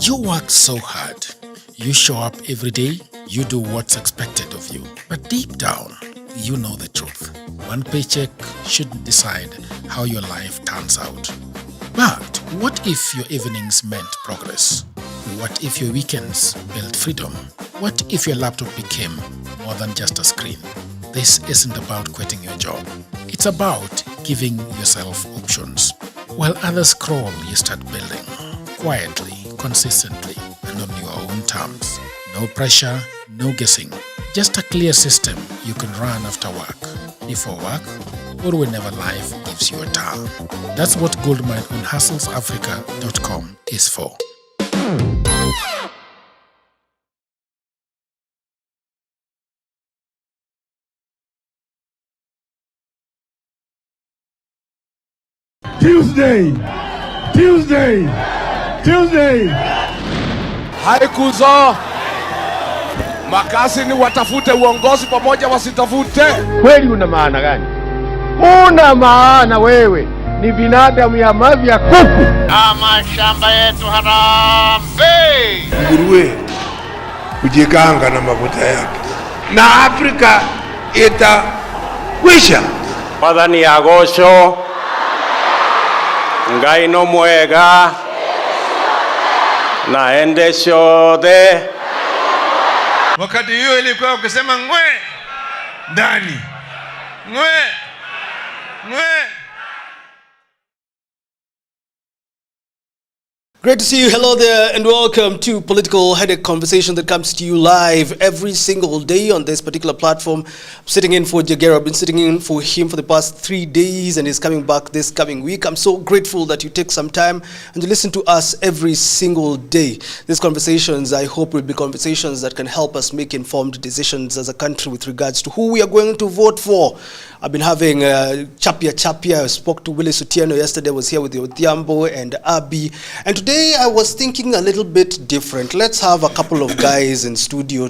You work so hard. You show up every day. You do what's expected of you. But deep down, you know the truth. One paycheck shouldn't decide how your life turns out. But what if your evenings meant progress? What if your weekends built freedom? What if your laptop became more than just a screen? This isn't about quitting your job. It's about giving yourself options. While others crawl, you start building. Quietly, consistently, and on your own terms. No pressure, no guessing. Just a clear system you can run after work, before work, or whenever life gives you a turn. That's what Goldmine on hustlesafrica.com is for. Tuesday. Haikuzo makasi ni watafute uongozi pamoja wasitafute. Kweli una maana gani? Una maana wewe ni binadamu ya mavi ya kuku. Mashamba yetu harambe. Nguruwe kujikanga na mafuta yake na Afrika itakwisha. Padani agosho ngai no mwega naende shode. Wakati hiyo ilikuwa ukisema ngwe ndani ngwe. Great to see you. Hello there and welcome to Political Headache Conversation that comes to you live every single day on this particular platform. I'm sitting in for Jagera. I've been sitting in for him for the past 3 days and he's coming back this coming week. I'm so grateful that you take some time and you listen to us every single day. These conversations, I hope, will be conversations that can help us make informed decisions as a country with regards to who we are going to vote for. I've been having Chapia. I spoke to Willis Otieno yesterday. I was here with Odhiambo and Abi. And today I was thinking a little bit different. Let's have a couple of guys in studio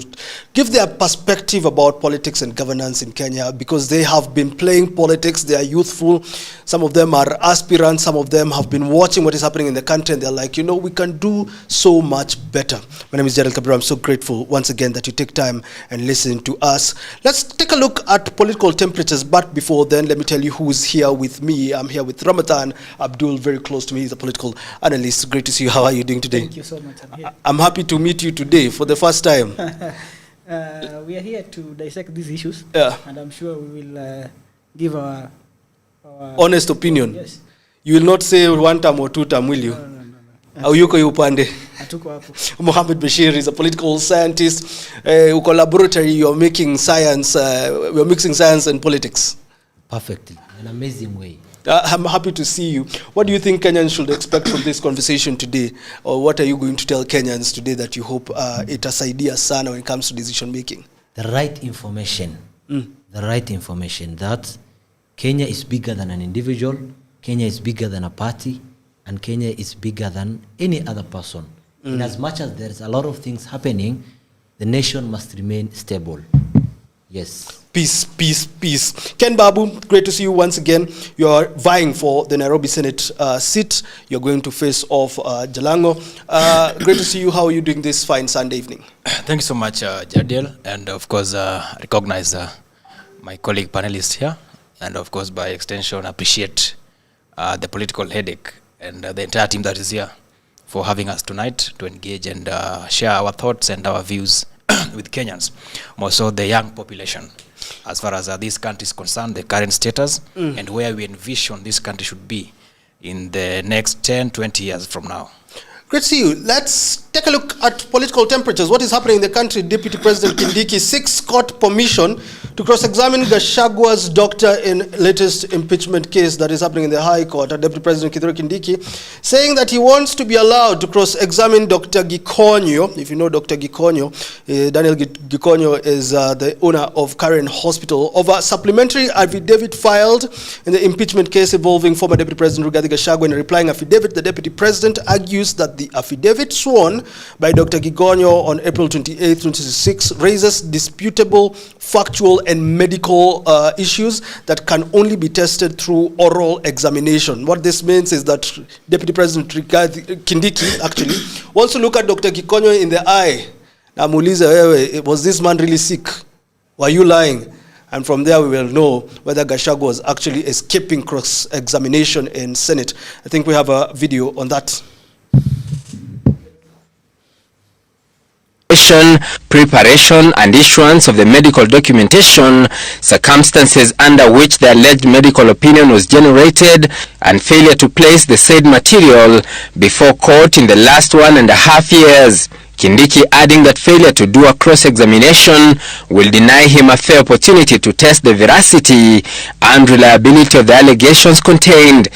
give their perspective about politics and governance in Kenya, because they have been playing politics. They are youthful. Some of them are aspirants. Some of them have been watching what is happening in the country and they're like, you know, we can do so much better. My name is Gerald Kabira. I'm so grateful once again that you take time and listen to us. Let's take a look at political temperatures. But before then, let me tell you who's here with me. I'm here with Ramadan Abdul, very close to me. He's a political analyst. Great to see you. How are you doing today? Thank you so much. I'm happy to meet you today for the first time. We are here to dissect these issues. Yeah. And I'm sure we will give our honest opinion. Yes. You will not say 1 term or 2 term, will you? No. Au yuko upande? Hatuko hapo. Mohammed Bashir is a political scientist. Uko laboratory, you're making science, we're mixing science and politics. Perfectly, an amazing way. I'm happy to see you. What do you think Kenyans should expect from this conversation today? Or what are you going to tell Kenyans today that you hope itasaidia sana when it comes to decision making? The right information. The right information that Kenya is bigger than an individual, Kenya is bigger than a party, and Kenya is bigger than any other person. In as much as there's a lot of things happening, the nation must remain stable. Yes. Peace. Ken Babu, great to see you once again. You are vying for the Nairobi Senate seat. You're going to face off Jalango. Great to see you. How are you doing this fine Sunday evening? Thank you so much, Jadiel. And of course, recognize my colleague panelist here. And of course, by extension, appreciate the political headache and the entire team that is here for having us tonight to engage and share our thoughts and our views with Kenyans, more so the young population, as far as this country is concerned, the current status and where we envision this country should be in the next 10-20 years from now. Great to see you. Let's take a look at political temperatures. What is happening in the country? Deputy President Kindiki seeks court permission to cross-examine Gachagwa's doctor in latest impeachment case that is happening in the High Court. Deputy President Kithure Kindiki saying that he wants to be allowed to cross-examine Dr. Gikonyo. If you know Dr. Gikonyo, Daniel Gikonyo is the owner of Karen Hospital, of a supplementary affidavit filed in the impeachment case involving former Deputy President Rigathi Gachagua. In a replying affidavit, the Deputy President argues that the affidavit sworn by Dr. Gikonyo on April 28, 2026 raises disputable factual and medical issues that can only be tested through oral examination. What this means is that Deputy President Kindiki actually wants to look at Dr. Gikonyo in the eye. Namuulize, was this man really sick? Were you lying? And from there, we will know whether Gachagua was actually escaping cross-examination in Senate. I think we have a video on that. Preparation and issuance of the medical documentation, circumstances under which the alleged medical opinion was generated, and failure to place the said material before court in the last 1.5 years. Kindiki adding that failure to do a cross-examination will deny him a fair opportunity to test the veracity and reliability of the allegations contained.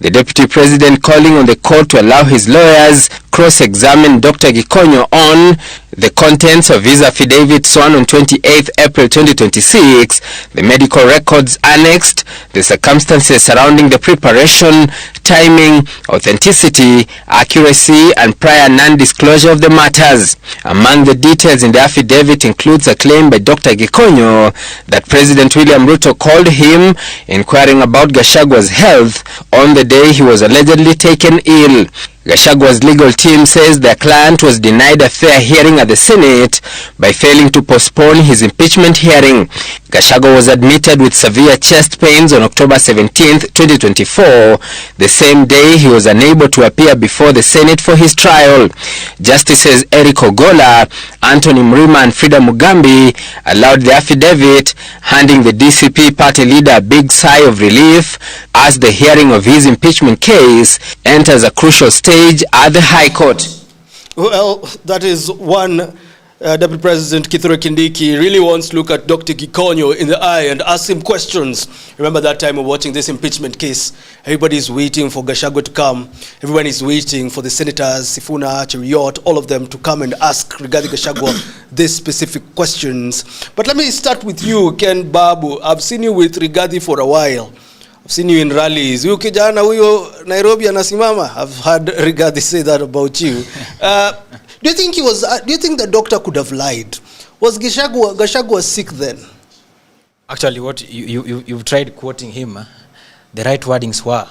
The Deputy President calling on the court to allow his lawyers cross-examine Dr. Gikonyo on the contents of his affidavit sworn on 28th April 2026, the medical records annexed, the circumstances surrounding the preparation, timing, authenticity, accuracy, and prior non-disclosure of the matters. Among the details in the affidavit includes a claim by Dr. Gikonyo that President William Ruto called him inquiring about Gachagua's health on the day he was allegedly taken ill. Gachagua's legal team says their client was denied a fair hearing at the Senate by failing to postpone his impeachment hearing. Gachagua was admitted with severe chest pains on October 17, 2024, the same day he was unable to appear before the Senate for his trial. Justices Eric Ogola, Anthony Mrima, and Frida Mugambi allowed the affidavit, handing the DCP party leader a big sigh of relief as the hearing of his impeachment case enters a crucial stage at the High Court. Well, that is one. Deputy President Kithure Kindiki really wants to look at Dr. Gikonyo in the eye and ask him questions. Remember that time of watching this impeachment case? Everybody's waiting for Gachagua to come. Everyone is waiting for the senators, Sifuna, Cheriot, all of them to come and ask regarding Gachagua these specific questions. But let me start with you, Ken Babu. I've seen you with Rigathi for a while. I've seen you in rallies. Huyu kijana huyo Nairobi anasimama. I've heard Rigathi say that about you. Do you think do you think the doctor could have lied? Was Gachagua sick then? Actually, what you've tried quoting him, the right wordings were,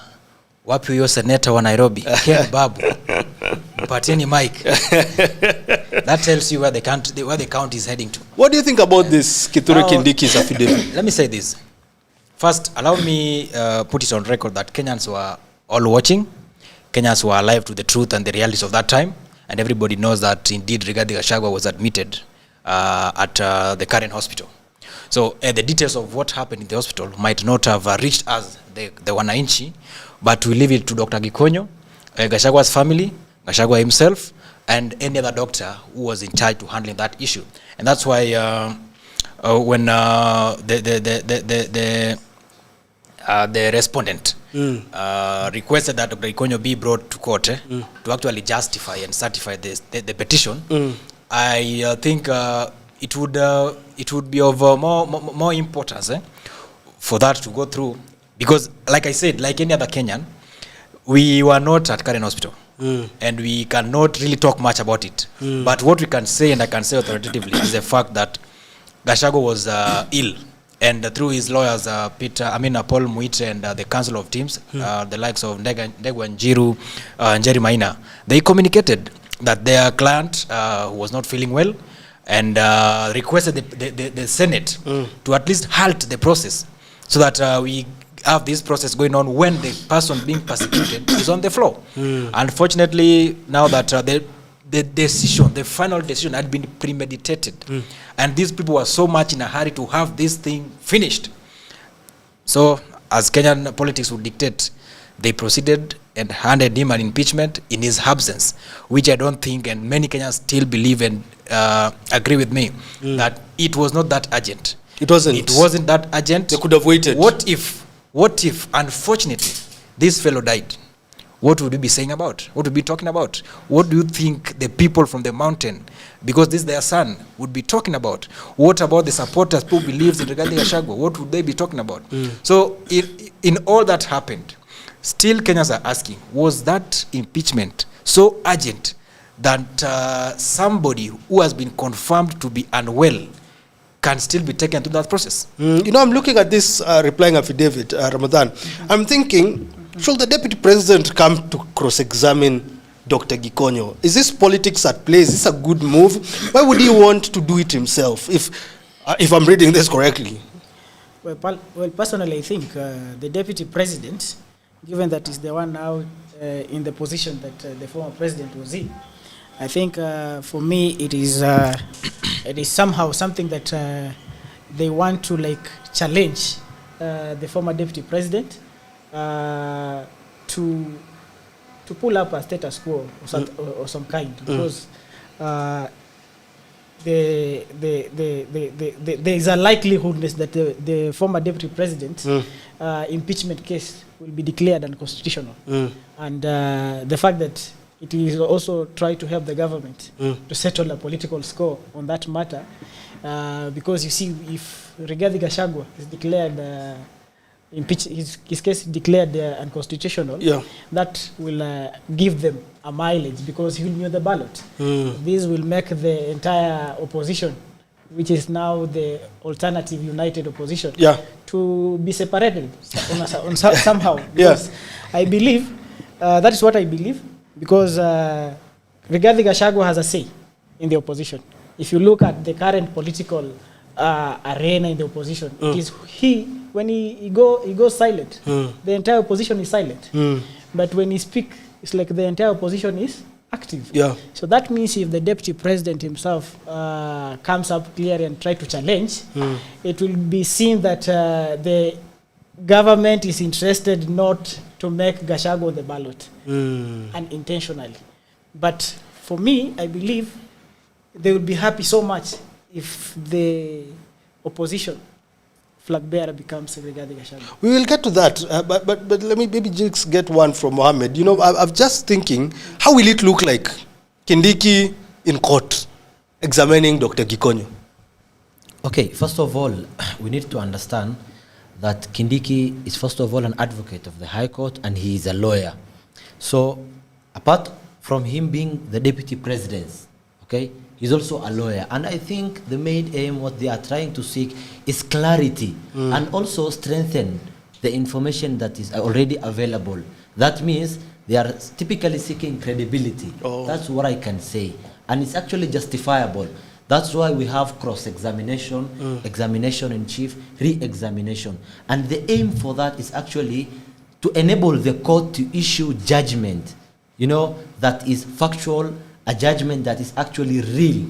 wapi huyo senator wa Nairobi, Ken Babu, mpatieni mic. That tells you where the county is heading to. What do you think about this Kithure Kindiki's affidavit? Let me say this. First, allow me put it on record that Kenyans were all watching. Kenyans were alive to the truth and the realities of that time. And everybody knows that indeed Rigathi Gachagua was admitted at the current hospital. So the details of what happened in the hospital might not have reached us, the wananchi, but we leave it to Dr. Gikonyo, Gachagua's family, Gachagua himself, and any other doctor who was in charge to handling that issue. And that's why when the respondent requested that Dr. Gikonyo be brought to court to actually justify and certify the petition, I think it would be of more importance for that to go through, because like I said, like any other Kenyan, we were not at current hospital and we cannot really talk much about it. But what we can say, and I can say authoritatively, is the fact that Gachagua was ill. And through his lawyers, Paul Muite and the Council of Teams, the likes of Ndegwa Njiru and Jerry Maina, they communicated that their client was not feeling well and requested the Senate to at least halt the process so that we have this process going on when the person being persecuted is on the floor. Unfortunately, now that the final decision had been premeditated, and these people were so much in a hurry to have this thing finished. So, as Kenyan politics would dictate, they proceeded and handed him an impeachment in his absence, which I don't think, and many Kenyans still believe and agree with me, that it was not that urgent. It wasn't. It wasn't that urgent. They could have waited. What if, unfortunately, this fellow died? What would we be saying about? What would we be talking about? What do you think the people from the mountain, because this is their son, would be talking about? What about the supporters who believes in Rigathi Gachagua? What would they be talking about? So in all that happened, Still, Kenyans are asking, was that impeachment so urgent that somebody who has been confirmed to be unwell can still be taken through that process? You know, I'm looking at this replying affidavit, Ramadan. I'm thinking, should the deputy president come to cross-examine Dr. Gikonyo? Is this politics at play? Is this a good move? Why would he want to do it himself, if I'm reading this correctly? Well, personally, I think the deputy president, given that he's the one now in the position that the former president was in, I think for me it is somehow something that they want to like challenge the former deputy president to pull up a status quo or some kind, because there is a likelihood that the former deputy president impeachment case will be declared unconstitutional, and the fact that it is also try to help the government to settle a political score on that matter, because you see, if Rigathi Gachagua is declared his case declared unconstitutional, that will give them a mileage because he will be on the ballot. This will make the entire opposition, which is now the alternative united opposition, to be separated somehow. Because I believe, that is what I believe, because Rigathi Gachagua has a say in the opposition. If you look at the current political arena in the opposition, it is when he goes silent, the entire opposition is silent. But when he speaks, it's like the entire opposition is active. So that means if the deputy president himself comes up clearly and try to challenge, it will be seen that the government is interested not to make Gachagua on the ballot, unintentionally. But for me, I believe they would be happy so much if the opposition flag bearer becomes Rigathi Gachagua. We will get to that, but let me maybe just get one from Mohammed. You know, I'm just thinking, how will it look like Kindiki in court examining Dr. Gikonyo? Okay, first of all, we need to understand that Kindiki is first of all an advocate of the High Court, and he is a lawyer. So apart from him being the deputy president, okay, he's also a lawyer. And I think the main aim, what they are trying to seek, is clarity and also strengthen the information that is already available. That means they are typically seeking credibility. That's what I can say. And it's actually justifiable. That's why we have cross-examination, examination in chief, re-examination. And the aim for that is actually to enable the court to issue judgment, you know, that is factual, a judgment that is actually real.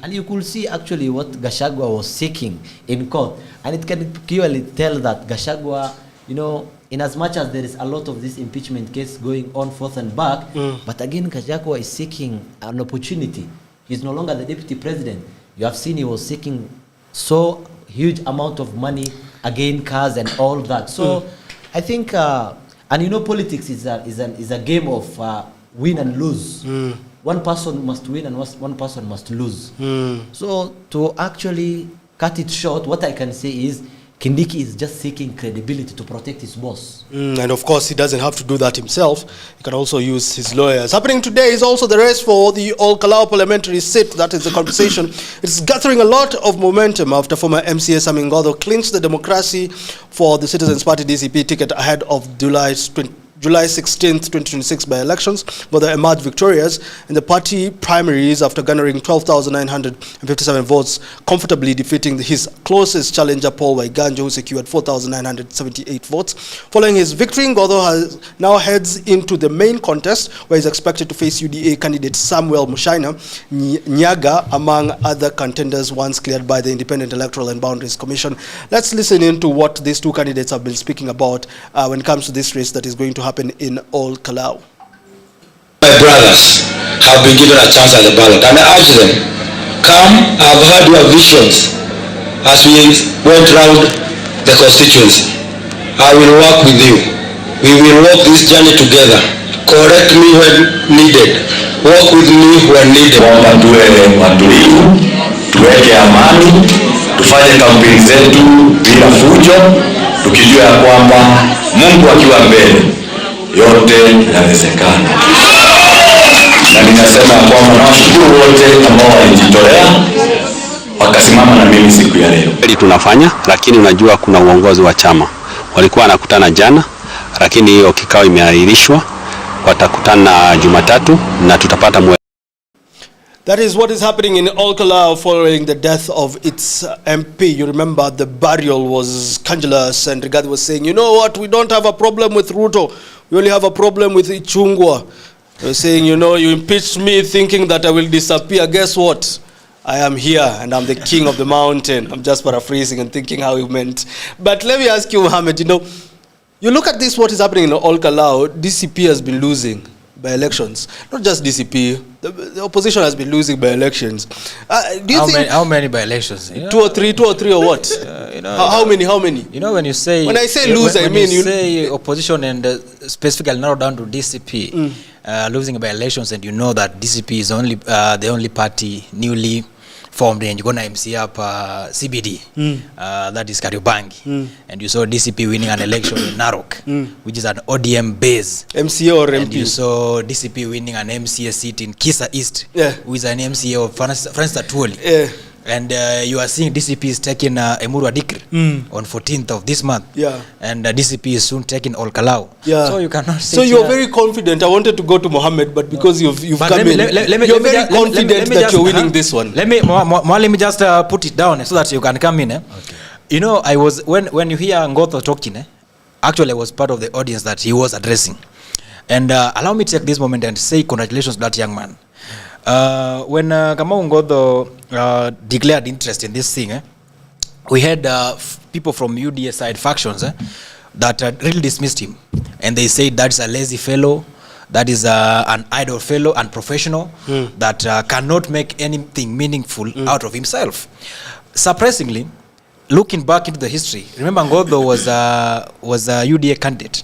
And you could see actually what Gachagua was seeking in court. And it can clearly tell that Gachagua, you know, in as much as there is a lot of this impeachment case going on forth and back, but again, Gachagua is seeking an opportunity. He's no longer the deputy president. You have seen he was seeking so huge amount of money, again, cars and all that. So I think, and you know, politics is a game of win and lose. One person must win and one person must lose. So to actually cut it short, what I can say is Kindiki is just seeking credibility to protect his boss. And of course, he doesn't have to do that himself. He can also use his lawyers. Happening today is also the race for the All-Kalau parliamentary seat. That is the conversation. It's gathering a lot of momentum after former MCA Samin Ngodho clinched the democracy for the Citizens Party DCP ticket ahead of July 16th, 2026 by-elections. Ngodho emerged victorious in the party primaries after garnering 12,957 votes, comfortably defeating his closest challenger, Paul Waiganjo, who secured 4,978 votes. Following his victory, Ngodho now heads into the main contest, where he's expected to face UDA candidate Samuel Mushaina Nyaga, among other contenders once cleared by the Independent Electoral and Boundaries Commission. Let's listen in to what these two candidates have been speaking about when it comes to this race that is going to happen in All-Kalau. My brothers have been given a chance at the ballot, and I urge them, come, I've heard your visions as we went round the constituency. I will work with you. We will walk this journey together. Correct me when needed. Walk with me when needed. Kwamba tuwe watulivu, tuweke amani, tufanye kampeni zetu bila fujo, tukijua ya kwamba Mungu akiwa mbele yote yanawezekana. Na ninasema ya kwamba nawashukuru wote ambao walijitolea wakasimama na mimi siku ya leo. Tunafanya, lakini unajua kuna uongozi wa chama. Walikuwa wanakutana jana, lakini hiyo kikao imeahirishwa. Watakutana Jumatatu na tutapata That is what is happening in Olkalau following the death of its MP. You remember the burial was scandalous, and Rigathi was saying, you know what, we don't have a problem with Ruto. We only have a problem with Ichungwa. They were saying, you know, you impeached me thinking that I will disappear. Guess what? I am here and I'm the king of the mountain. I'm just paraphrasing and thinking how he meant. But let me ask you, Mohammed, you know, you look at this, what is happening in Olkalau, DCP has been losing by elections. Not just DCP, the opposition has been losing by elections. Do you think how many by elections? You know, two or three or what? You know, how many? You know, when you say, when I say lose, I mean you say opposition and specifically narrow down to DCP losing by elections, and you know that DCP is only the only party newly formed, and you're going to MC up CBD, that is Kariobangi, and you saw DCP winning an election in Narok, which is an ODM base. MCA or MP? And you saw DCP winning an MCA seat in Kisa East, who is an MCA of Francis Atuoli. And you are seeing DCP is taking Emuru Adikri on 14th of this month. And DCP is soon taking Olkalau. So you cannot say. So you're very confident. I wanted to go to Mohammed, but because you've come in, you're very confident that you're winning this one. Let me just put it down so that you can come in. Okay. You know, I was when you hear Ngotho talking, actually I was part of the audience that he was addressing. And allow me to take this moment and say congratulations to that young man. When Kamau Ngotho declared interest in this thing, we had people from UDA side factions that really dismissed him. And they said that's a lazy fellow, that is an idle fellow, unprofessional, that cannot make anything meaningful out of himself. Surprisingly, looking back into the history, remember Ngotho was a UDA candidate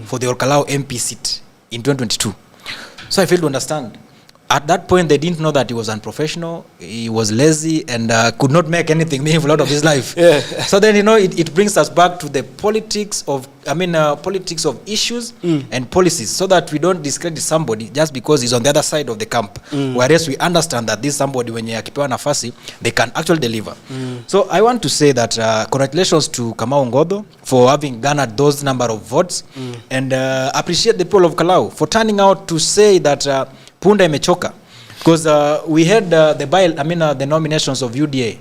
for the Olkalau MP seat in 2022. So I failed to understand. At that point, they didn't know that he was unprofessional, he was lazy, and could not make anything meaningful out of his life. So then, you know, it brings us back to the politics of, politics of issues and policies, so that we don't discredit somebody just because he's on the other side of the camp. Whereas we understand that this somebody, when you akipewa nafasi, they can actually deliver. So I want to say that congratulations to Kamau Ngotho for having garnered those number of votes, and appreciate the people of Kalau for turning out to say that Punda imechoka, because we had the nominations of UDA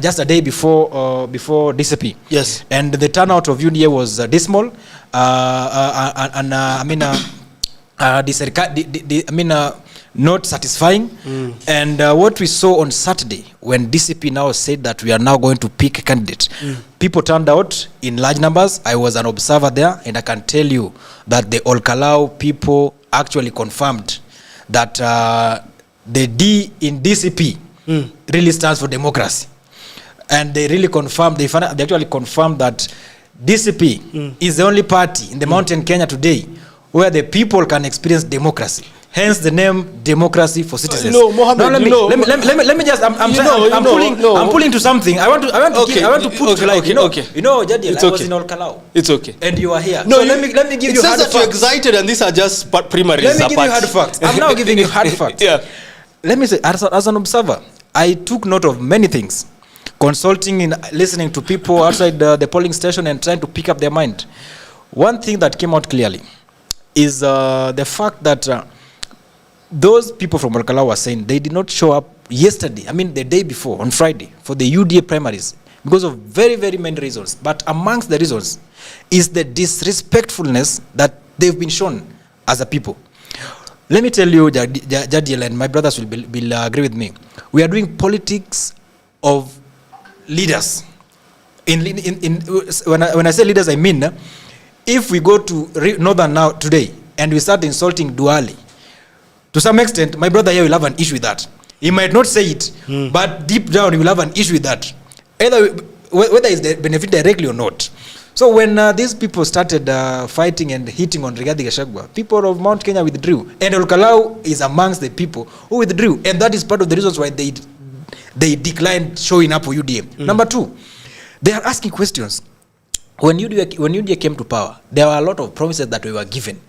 just a day before DCP. Yes. And the turnout of UDA was dismal, not satisfying. And what we saw on Saturday, when DCP now said that we are now going to pick a candidate, people turned out in large numbers. I was an observer there, and I can tell you that the Olkalau people actually confirmed that the D in DCP really stands for democracy. And they really confirmed, they actually confirmed that DCP is the only party in the mountain Kenya today where the people can experience democracy. Hence the name Democracy for Citizens. No, Mohammed, let me just, I'm pulling to something. I want to put to light. You know, Jadiel, I was in Olkalau. It's okay. And you are here. No, so let me give you hard facts. It says that you're excited and these are just primaries. Let me give you hard facts. I'm now giving you hard facts. Let me say, as an observer, I took note of many things. Consulting and listening to people outside the polling station and trying to pick up their mind. One thing that came out clearly is the fact that those people from Olkalau were saying they did not show up yesterday, the day before, on Friday, for the UDA primaries because of very, very many reasons. But amongst the reasons is the disrespectfulness that they've been shown as a people. Let me tell you, Jadiel, and my brothers will agree with me. We are doing politics of leaders. When I say leaders, I mean, if we go to Northern now today and we start insulting Duale, to some extent, my brother here will have an issue with that. He might not say it, but deep down he will have an issue with that. Either whether it's the benefit directly or not. So when these people started fighting and hitting on Rigathi Gachagua, people of Mount Kenya withdrew. And Olkalau is amongst the people who withdrew. And that is part of the reasons why they declined showing up for UDA. Number two, they are asking questions. when UDA came to power, there were a lot of promises that we were given,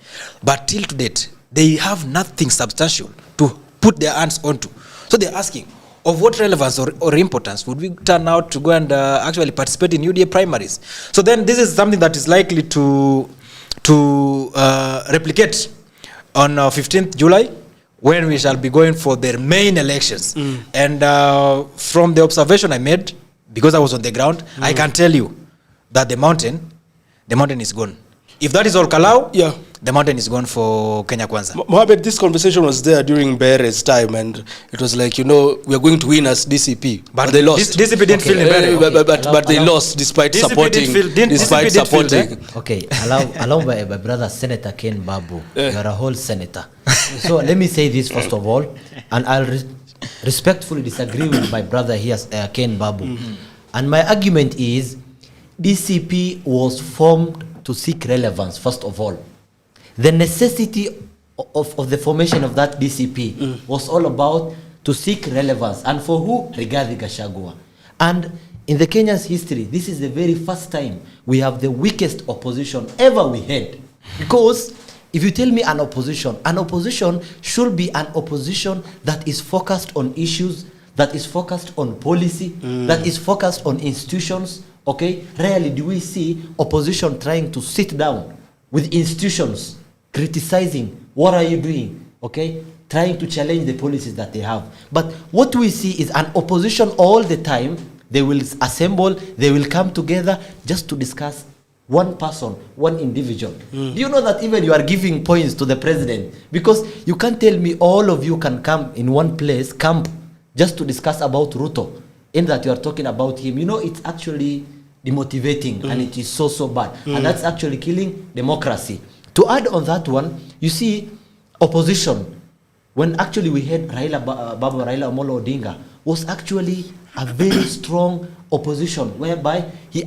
but till to date, they have nothing substantial to put their hands onto. So they're asking, of what relevance or importance would we turn out to go and actually participate in UDA primaries? So then this is something that is likely to replicate on 15th July, when we shall be going for the main elections. And from the observation I made, because I was on the ground, I can tell you that the mountain is gone. If that is all Kalau, the mountain is gone for Kenya Kwanza. Mohamed, this conversation was there during Bere's time, and it was like, we are going to win as DCP, but they lost. DCP didn't feel in Bere. But they lost despite supporting. Okay, allow my brother Senator Ken Babu. You are a whole senator. So let me say this first of all, and I'll respectfully disagree with my brother here, Ken Babu. And my argument is, DCP was formed to seek relevance, first of all. The necessity of the formation of that DCP was all about to seek relevance. And for who? Rigathi Gachagua. And in the Kenya's history, this is the very first time we have the weakest opposition ever we had. Because if you tell me an opposition should be an opposition that is focused on issues, that is focused on policy, that is focused on institutions. Okay, rarely do we see opposition trying to sit down with institutions, criticizing, what are you doing? Okay, trying to challenge the policies that they have. But what we see is an opposition all the time. They will assemble, they will come together just to discuss one person, one individual. Do you know that even you are giving points to the president? Because you can't tell me all of you can come in one place, camp, just to discuss about Ruto, in that you are talking about him. It's actually demotivating, and it is so bad. And that's actually killing democracy. To add on that one, you see, opposition, when actually we had Raila Amolo Odinga, was actually a very strong opposition, whereby he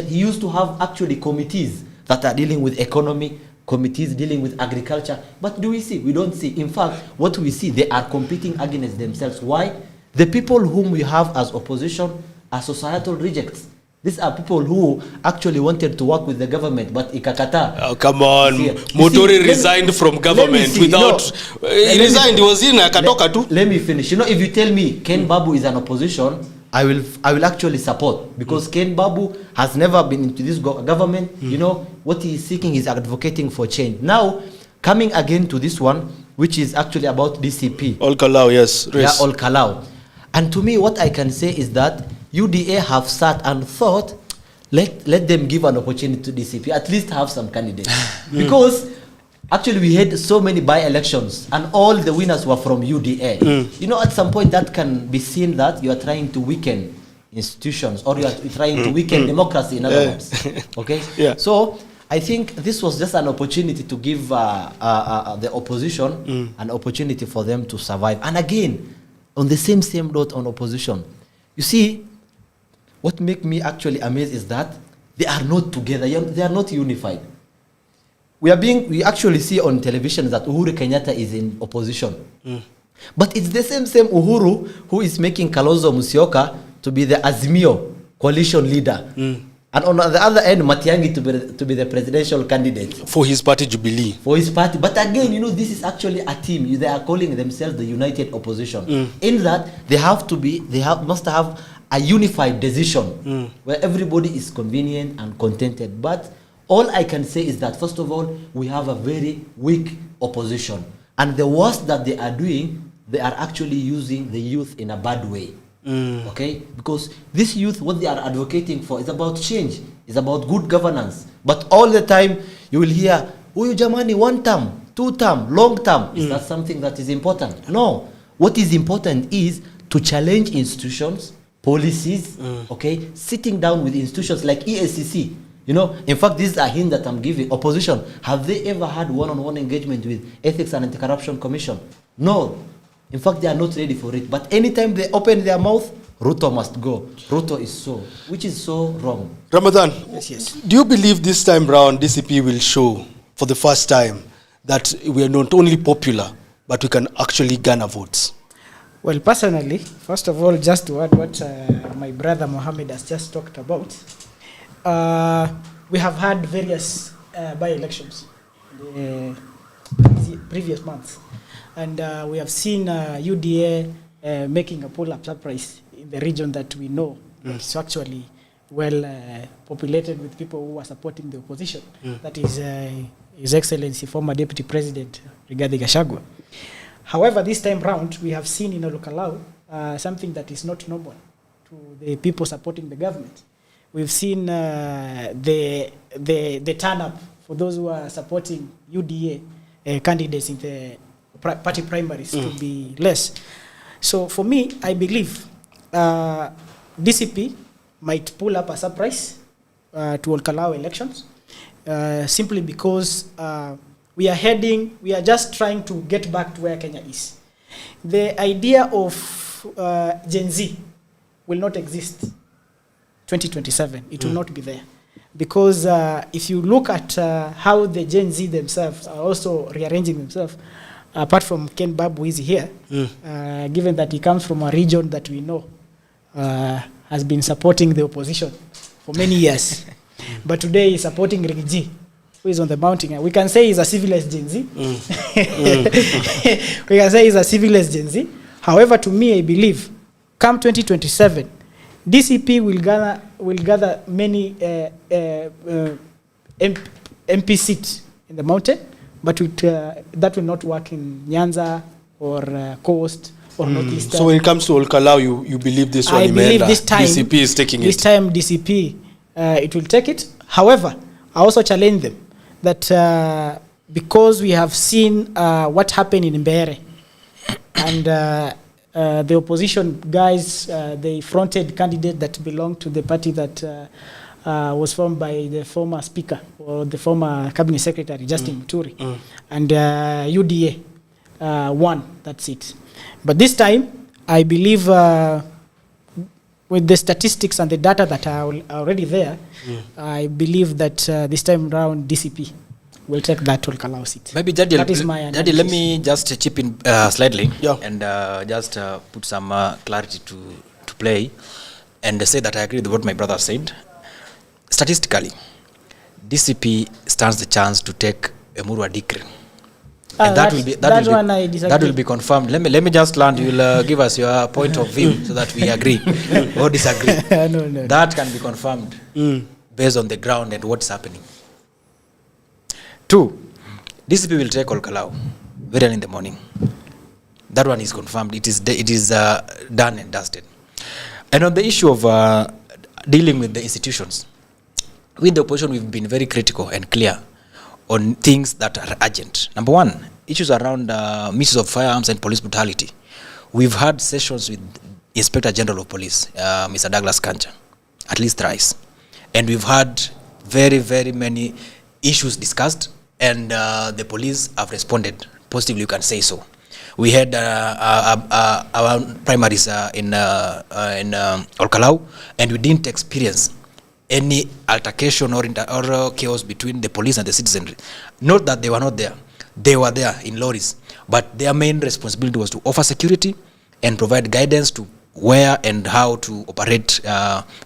used to have actually committees that are dealing with economy, committees dealing with agriculture. But do we see? We don't see. In fact, what we see, they are competing against themselves. Why? The people whom we have as opposition are societal rejects. These are people who actually wanted to work with the government, but ikakata. Oh, come on. Muturi resigned from government without... he resigned, he was in akatoka too. Let me finish. If you tell me Ken Babu is an opposition, I will actually support, because Ken Babu has never been into this government. What he is seeking is advocating for change. Now, coming again to this one, which is actually about DCP. All Kalau, yes. Yeah, all Kalau. And to me, what I can say is that UDA have sat and thought, let them give an opportunity to DCP, at least have some candidates. Because actually we had so many by-elections and all the winners were from UDA. At some point that can be seen that you are trying to weaken institutions, or you are trying to weaken democracy, in other words. Okay? Yeah. So I think this was just an opportunity to give the opposition an opportunity for them to survive. And again, on the same note on opposition, you see, what makes me actually amazed is that they are not together. They are not unified. We actually see on television that Uhuru Kenyatta is in opposition. But it's the same Uhuru who is making Kalonzo Musyoka to be the Azimio coalition leader. And on the other end, Matiang'i to be the presidential candidate. For his party, Jubilee. For his party. But again, this is actually a team. They are calling themselves the United Opposition. In that, must have a unified decision where everybody is convenient and contented. But all I can say is that, first of all, we have a very weak opposition. And the worst that they are doing, they are actually using the youth in a bad way. Okay? Because this youth, what they are advocating for is about change. It's about good governance. But all the time, you will hear, Uyu Jamani, 1 term, 2 term, long term. Is that something that is important? No. What is important is to challenge institutions, policies, okay? Sitting down with institutions like EACC. In fact, this is a hint that I'm giving. Opposition, have they ever had one-on-one engagement with Ethics and Anti-Corruption Commission? No. In fact, they are not ready for it. But anytime they open their mouth, Ruto must go. Ruto is which is so wrong. Ramadan, yes. Do you believe this time round DCP will show for the first time that we are not only popular, but we can actually garner votes? Well, personally, first of all, just to add what my brother Mohammed has just talked about, we have had various by-elections in the previous months. And we have seen UDA making a pull-up surprise in the region that we know is actually well populated with people who are supporting the opposition. That is His Excellency, former Deputy President Rigathi Gachagua. However, this time round, we have seen in Olukalau something that is not normal to the people supporting the government. We've seen the turn-up for those who are supporting UDA candidates in the party primaries to be less. So for me, I believe DCP might pull up a surprise to Olukalau elections simply because we are just trying to get back to where Kenya is. The idea of Gen Z will not exist 2027. It will not be there. Because if you look at how the Gen Z themselves are also rearranging themselves, apart from Ken Babu is here, given that he comes from a region that we know has been supporting the opposition for many years. But today he's supporting Rigathi G, who is on the mountain. We can say he's a civilized Gen Z. We can say he's a civilized Gen Z. However, to me, I believe, come 2027, DCP will gather many MP seats in the mountain, but that will not work in Nyanza or Coast or Northeastern. So when it comes to Olukalau, you believe this one? I believe this time DCP is taking this time DCP it will take it. However, I also challenge them that because we have seen what happened in Mbeere, and the opposition guys, they fronted candidate that belonged to the party that was formed by the former speaker or the former cabinet secretary, Justin Muturi, and UDA won that seat. But this time, I believe with the statistics and the data that are already there, I believe that this time round DCP will take that Olukalau seat. Maybe Jadiel, that is my analysis. let me just chip in slightly Yeah. and just put some clarity to play and say that I agree with what my brother said. Statistically, DCP stands the chance to take Emuru Adikri. And that will be confirmed. Let me just land. You will give us your point of view so that we agree or disagree. No. That can be confirmed based on the ground and what's happening. 2, DCP will take Olukalau very early in the morning. That one is confirmed. It is done and dusted. And on the issue of dealing with the institutions, we in the opposition, we've been very critical and clear on things that are urgent. Number 1, issues around misuse of firearms and police brutality. We've had sessions with Inspector General of Police, Mr. Douglas Kanja, at least thrice. And we've had very, very many issues discussed, and the police have responded positively, you can say so. We had our primaries in Olukalau, and we didn't experience any altercation or chaos between the police and the citizenry. Not that they were not there. They were there in lorries. But their main responsibility was to offer security and provide guidance to where and how to operate,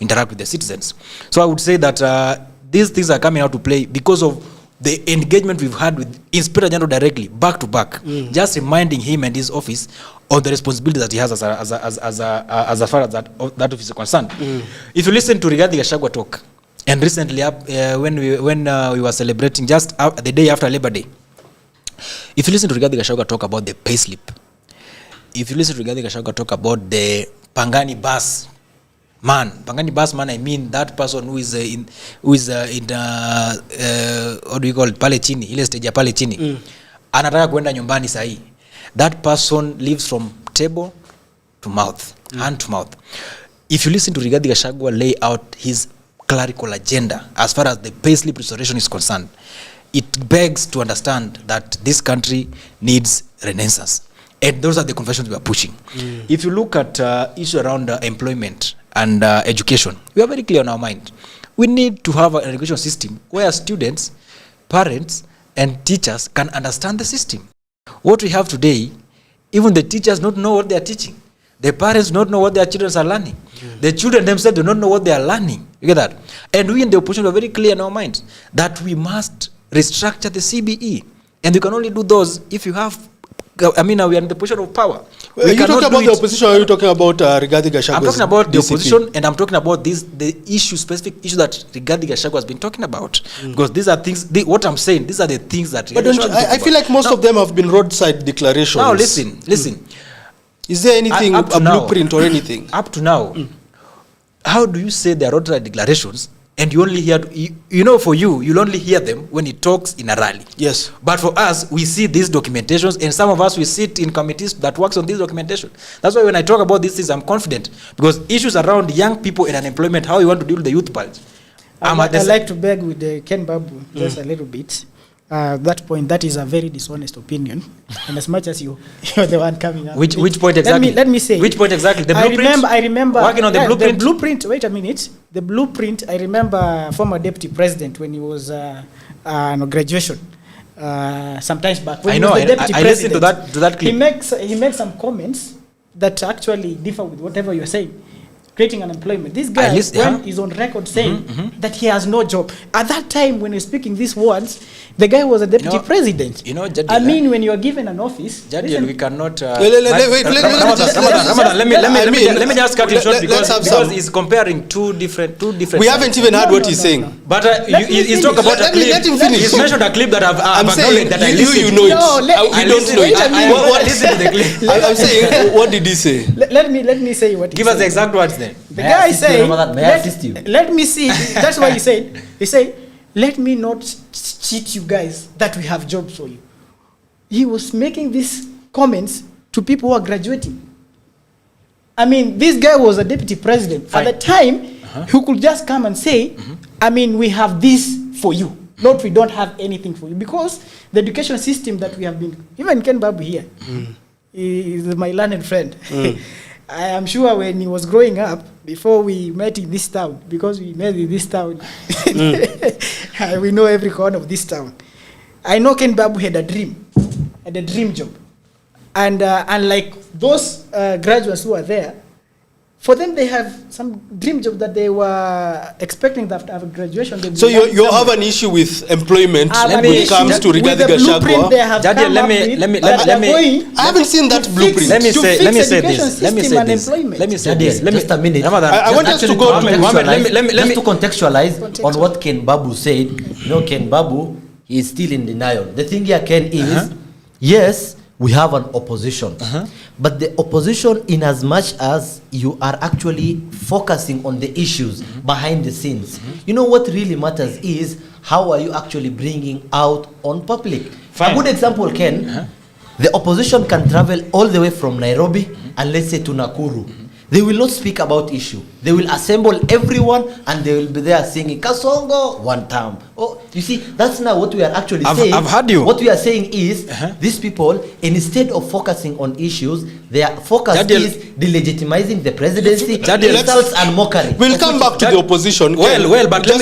interact with the citizens. So I would say that these things are coming out to play because of the engagement we've had with Inspector General directly, back to back, just reminding him and his office of the responsibility that he has as far as that office is concerned. If you listen to Rigathi Gachagua talk, and recently when we were celebrating just the day after Labor Day, if you listen to Rigathi Gachagua talk about the payslip, if you listen to Rigathi Gachagua talk about the Pangani bus man, I mean that person who is in what do you call it, pale chini, ile stage ya pale chini, anataka kwenda nyumbani sahi. That person lives from table to mouth, hand to mouth. If you listen to Rigathi Gachagua lay out his clerical agenda as far as the payslip restoration is concerned, it begs to understand that this country needs renaissance. And those are the conversations we are pushing. If you look at issue around employment and education, we are very clear on our mind. We need to have an education system where students, parents, and teachers can understand the system. What we have today, even the teachers don't know what they are teaching. The parents don't know what their children are learning. The children themselves do not know what they are learning. You get that? And we in the opposition are very clear in our minds that we must restructure the CBE. And you can only do those if you have, we are in the position of power. Are you talking about the opposition or are you talking about Rigathi Gachagua? I'm talking about the opposition, and I'm talking about the specific issue that Rigathi Gachagua has been talking about. Because these are things, what I'm saying, these are the things that... But I feel like most of them have been roadside declarations. Now listen. Is there anything, a blueprint or anything? Up to now, how do you say they are roadside declarations and you only hear, for you'll only hear them when he talks in a rally. Yes. But for us, we see these documentations, and some of us, we sit in committees that works on this documentation. That's why when I talk about these things, I'm confident. Because issues around young people and unemployment, how you want to deal with the youth bulge. I'd like to beg with Ken Babu just a little bit. That point, that is a very dishonest opinion. And as much as you're the one coming up. Which point exactly? Let me say. Which point exactly? The blueprint? I remember. Working on the blueprint? The blueprint, wait a minute. The blueprint, I remember former deputy president when he was on graduation. Sometimes back. When I know, he was the deputy I listened to that clip. He made some comments that actually differ with whatever you're saying. Creating unemployment. This guy is on record saying that he has no job. At that time, when he's speaking these words, the guy was a deputy president. Jadiel, when you are given an office, Jadiel, we cannot. Wait, let me just cut you short because he's comparing two different. We haven't even heard what he's saying. But he's talking about a clip. Let him finish. He's mentioned a clip that I'm saying that I you know it. I don't know it. I listened to the clip. I'm saying, what did he say? Let me say what. Give us the exact words then. The guy said, "May I assist you?" Let me see. That's why he said. He said, "Let me not cheat you guys that we have jobs for you." He was making these comments to people who are graduating. I mean, this guy was a deputy president. Fine. At the time, he could just come and say, we have this for you. Not we don't have anything for you. Because the education system that we have been, even Ken Babu here, he is my learned friend. I am sure when he was growing up, before we met in this town, because we met in this town, we know every corner of this town. I know Ken Babu had a dream job. And unlike those graduates who are there, for them they have some dream job that they were expecting that after graduation. So you have an issue with employment when it comes to Rigathi Gachagua? I haven't seen that blueprint. Let me say this. Just a minute. I want us to go to contextualize on what Ken Babu said. Ken Babu, he is still in denial. The thing here, Ken, is yes, we have an opposition. But the opposition, in as much as you are actually focusing on the issues behind the scenes, you know what really matters is how are you actually bringing out on public. Fine. A good example, Ken, the opposition can travel all the way from Nairobi and let's say to Nakuru. They will not speak about issue. They will assemble everyone and they will be there singing Kasongo one time. Oh, you see, that's now what we are actually saying. I've heard you. What we are saying is these people, instead of focusing on issues, their focus is delegitimizing the presidency, insults and mockery. We'll come back to the opposition. Well, but let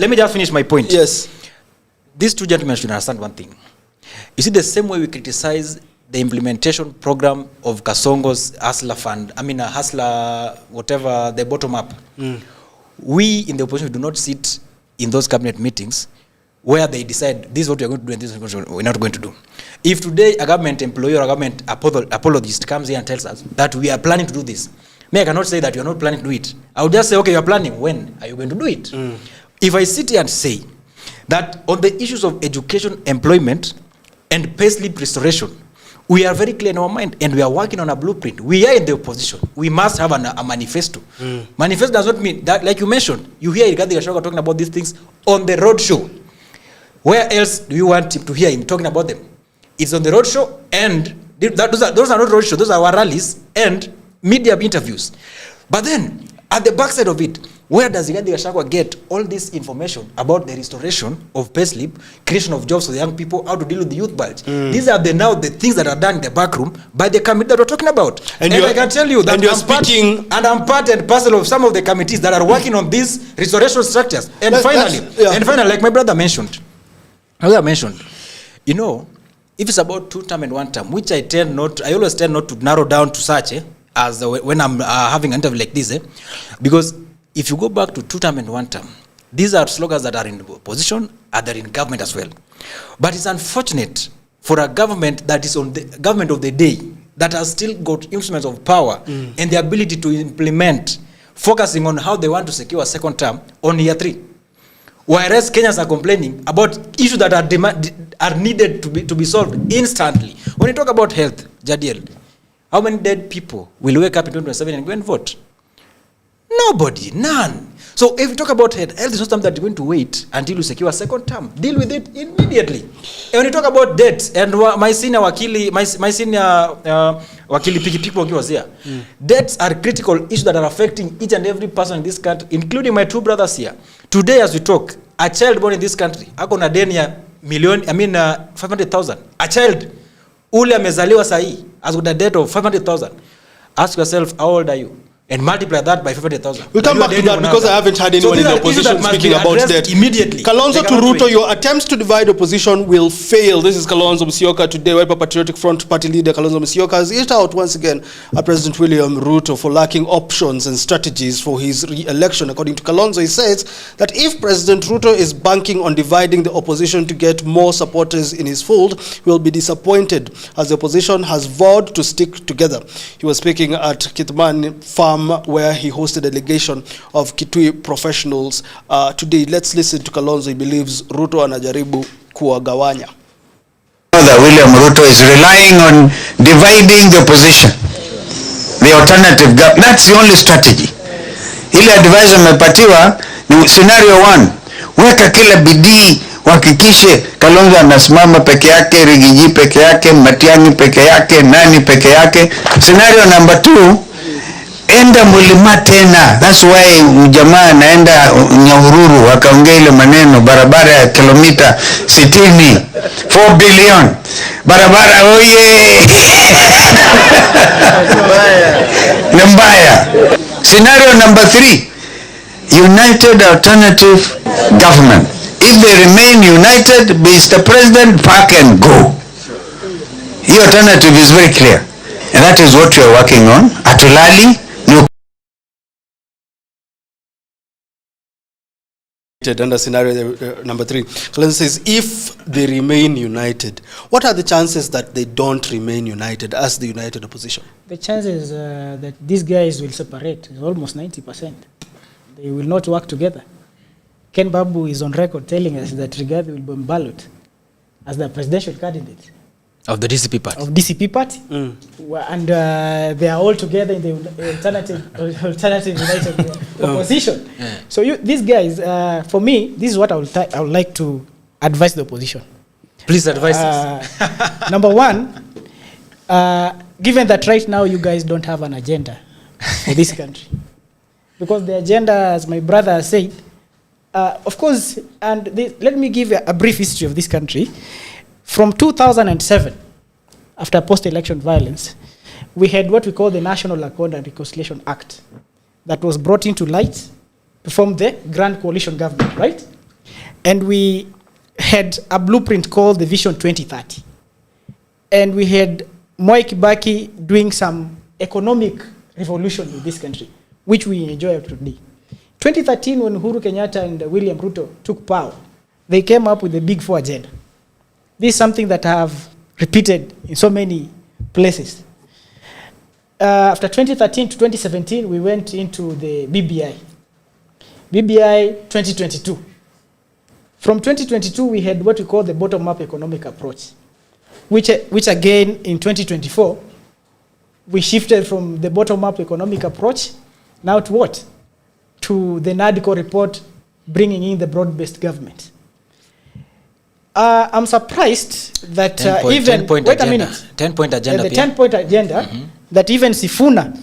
me just finish my point. Yes. These two gentlemen should understand one thing. You see, the same way we criticize the implementation program of Kasongo's Hustler Fund, Hustler, whatever, the bottom up. We in the opposition do not sit in those cabinet meetings where they decide this is what we are going to do and this is what we're not going to do. If today a government employee or a government apologist comes here and tells us that we are planning to do this, I cannot say that you are not planning to do it. I would just say, okay, you are planning. When are you going to do it? If I sit here and say that on the issues of education, employment, and payslip restoration, we are very clear in our mind and we are working on a blueprint. We are in the opposition. We must have a manifesto. Manifesto does not mean that, like you mentioned, you hear Rigathi Gachagua talking about these things on the road show. Where else do you want to hear him talking about them? It's on the road show, and those are not road shows, those are our rallies and media interviews. But then, at the backside of it, where does Rigathi Gachagua get all this information about the restoration of payslip, creation of jobs for the young people, how to deal with the youth bulge? These are now the things that are done in the back room by the committee that we're talking about. And I can tell you that I'm part and parcel of some of the committees that are working on these restoration structures. And finally, like my brother mentioned, if it's about 2 term and 1 term, which I always tend not to narrow down to such as when I'm having an interview like this, because if you go back to 2 term and 1 term, these are slogans that are in opposition and they're in government as well. But it's unfortunate for a government that is on the government of the day, that has still got instruments of power and the ability to implement, focusing on how they want to secure a second term on year 3. Whereas Kenyans are complaining about issues that are needed to be solved instantly. When you talk about health, Jadiel, how many dead people will wake up in 2027 and go and vote? Nobody, none. So if you talk about health is not something that you're going to wait until you secure a second term. Deal with it immediately. And when you talk about debt, and my senior wakili Pikipiki was here, debts are critical issues that are affecting each and every person in this country, including my 2 brothers here. Today as we talk, a child born in this country, ako na deni ya 500,000. A child, ule amezaliwa sahi, has got a debt of 500,000. Ask yourself, how old are you? And multiply that by 500,000. We'll come back to that because I haven't had anyone in the opposition speaking about that. Immediately. Kalonzo to Ruto, your attempts to divide opposition will fail. This is Kalonzo Musyoka today. Wiper Patriotic Front Party leader Kalonzo Musyoka has hit out once again at President William Ruto for lacking options and strategies for his re-election. According to Kalonzo, he says that if President Ruto is banking on dividing the opposition to get more supporters in his fold, he will be disappointed as the opposition has vowed to stick together. He was speaking at Kitman Farm, where he hosted a delegation of Kitui professionals today. Let's listen to Kalonzo. He believes Ruto anajaribu kuwagawanya. That William Ruto is relying on dividing the opposition, the alternative government. That's the only strategy. Ile advice amepatiwa ni scenario 1. Weka kila bidii, hakikishe Kalonzo anasimama peke yake, Rigiji peke yake, Matiang'i peke yake, nani peke yake. Scenario number 2, enda mulima tena. That's why jamaa naenda Nyahururu wakaongea ile maneno barabara ya kilomita 60, 4 billion barabara. Oye mbaya. Scenario number 3, united alternative government. If they remain united, Mr. President, pack and go. The alternative is very clear, and that is what we are working on. Atulali under scenario number 3. Kalonzo says if they remain united, what are the chances that they don't remain united as the united opposition? The chances that these guys will separate is almost 90%. They will not work together. Ken Babu is on record telling us that Rigathi will be on ballot as the presidential candidate of the DCP party. Of DCP party, and they are all together in the alternative united opposition. Yeah. So these guys, for me, this is what I would like to advise the opposition. Please advise us. Number 1, given that right now you guys don't have an agenda for this country, because the agenda, as my brother said, of course, and let me give a brief history of this country. From 2007, after post-election violence, we had what we call the National Accord and Reconciliation Act that was brought into light to form the Grand Coalition Government, right? And we had a blueprint called the Vision 2030. And we had Mwai Kibaki doing some economic revolution in this country, which we enjoy today. 2013, when Uhuru Kenyatta and William Ruto took power, they came up with the Big Four agenda. This is something that I have repeated in so many places. After 2013 to 2017, we went into the BBI 2022. From 2022, we had what we call the bottom-up economic approach, which again, in 2024, we shifted from the bottom-up economic approach now to what? To the NADCO report, bringing in the broad-based government. I'm surprised that even 10-point wait agenda. a minute. 10-point agenda. The 10-point agenda that even Sifuna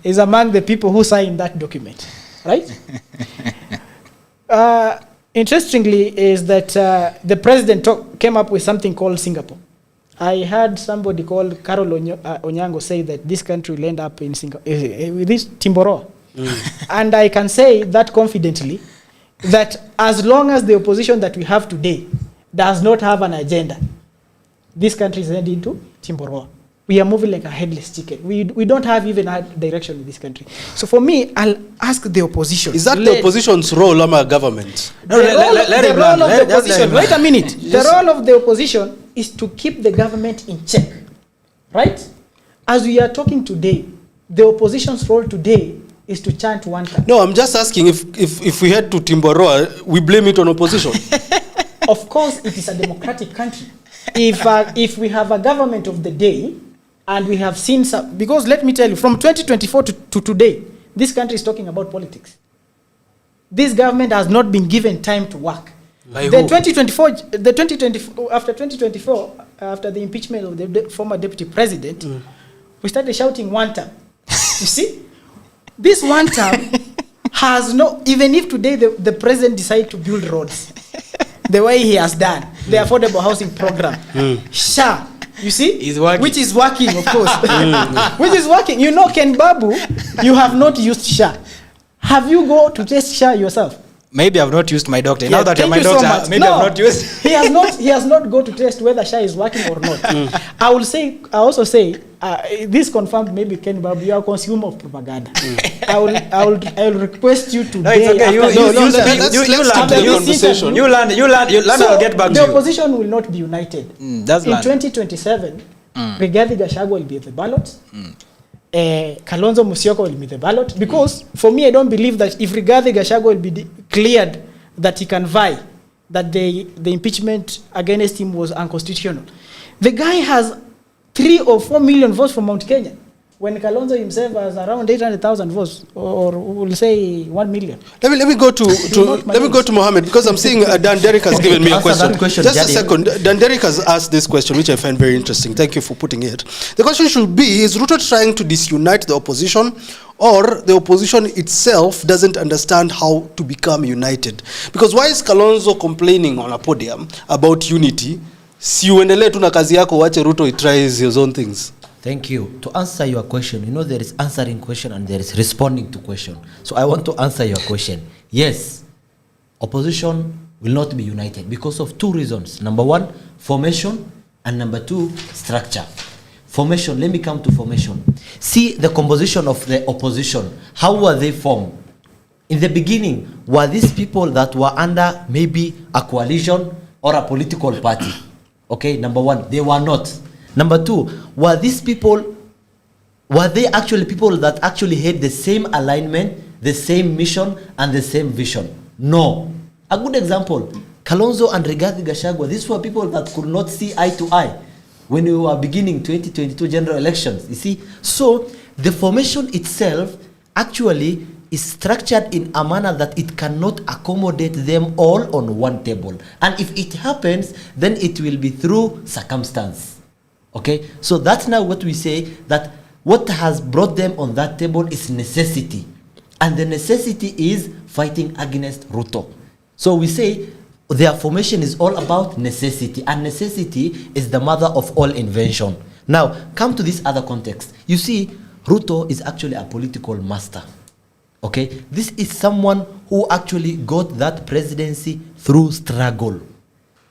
is among the people who signed that document, right? Interestingly, is that the president came up with something called Singapore. I heard somebody called Carol Onyango say that this country will end up in Singapore with this Timboroa, and I can say that confidently, that as long as the opposition that we have today does not have an agenda, this country is heading to Timboroa. We are moving like a headless chicken. We don't have even a direction in this country. So for me, I'll ask the opposition. Is that the opposition's role or government? The role of the opposition, wait a minute. The role of the opposition is to keep the government in check, right? As we are talking today, the opposition's role today is to chant one time. No, I'm just asking if we head to Timboroa, we blame it on opposition. Of course, it is a democratic country. If we have a government of the day, and we have seen some, because let me tell you, from 2024 to today, this country is talking about politics. This government has not been given time to work. After 2024, after the impeachment of the former deputy president, we started shouting one term. You see, this one term has no, even if today the president decided to build roads, the way he has done, the affordable housing program, SHA, you see, which is working, of course, which is working. You know, Ken Babu, you have not used SHA. Have you go to test SHA yourself? Maybe I've not used my doctor. Yeah, now that you're my doctor, maybe I've not used. He has not go to test whether SHA is working or not. I also say, this confirmed maybe Ken Babu, you are a consumer of propaganda. I will request you today. No, it's okay. You learn. I'll get back to you. The opposition will not be united. That's in 2027, Rigathi Gachagua will be at the ballot. Kalonzo Musyoka will be the ballot, because for me, I don't believe that if Rigathi Gachagua will be cleared that he can vie, that the impeachment against him was unconstitutional. The guy has 3 or 4 million votes from Mount Kenya, when Kalonzo himself has around 800,000 votes, or we'll say 1 million. Let me go to Mohammed, because I'm seeing Dan Derrick has given me a question. Just a second. Dan Derrick has asked this question, which I find very interesting. Thank you for putting it. The question should be, is Ruto trying to disunite the opposition, or the opposition itself doesn't understand how to become united? Because why is Kalonzo complaining on a podium about unity? Si uendelee tu na kazi yako, wache Ruto he tries his own things. Thank you. To answer your question, you know there is answering question and there is responding to question. So I want to answer your question. Yes, opposition will not be united because of 2 reasons. Number 1, formation, and number 2, structure. Formation, let me come to formation. See the composition of the opposition. How were they formed? In the beginning, were these people that were under maybe a coalition or a political party? Okay, number 1, they were not. Number 2, were these people, were they actually people that actually had the same alignment, the same mission, and the same vision? No. A good example, Kalonzo and Rigathi Gachagua, these were people that could not see eye to eye when we were beginning 2022 general elections, you see. So the formation itself actually is structured in a manner that it cannot accommodate them all on one table. And if it happens, then it will be through circumstance. Okay, so that's now what we say, that what has brought them on that table is necessity. And the necessity is fighting against Ruto. So we say their formation is all about necessity, and necessity is the mother of all invention. Now, come to this other context. You see, Ruto is actually a political master. Okay, this is someone who actually got that presidency through struggle.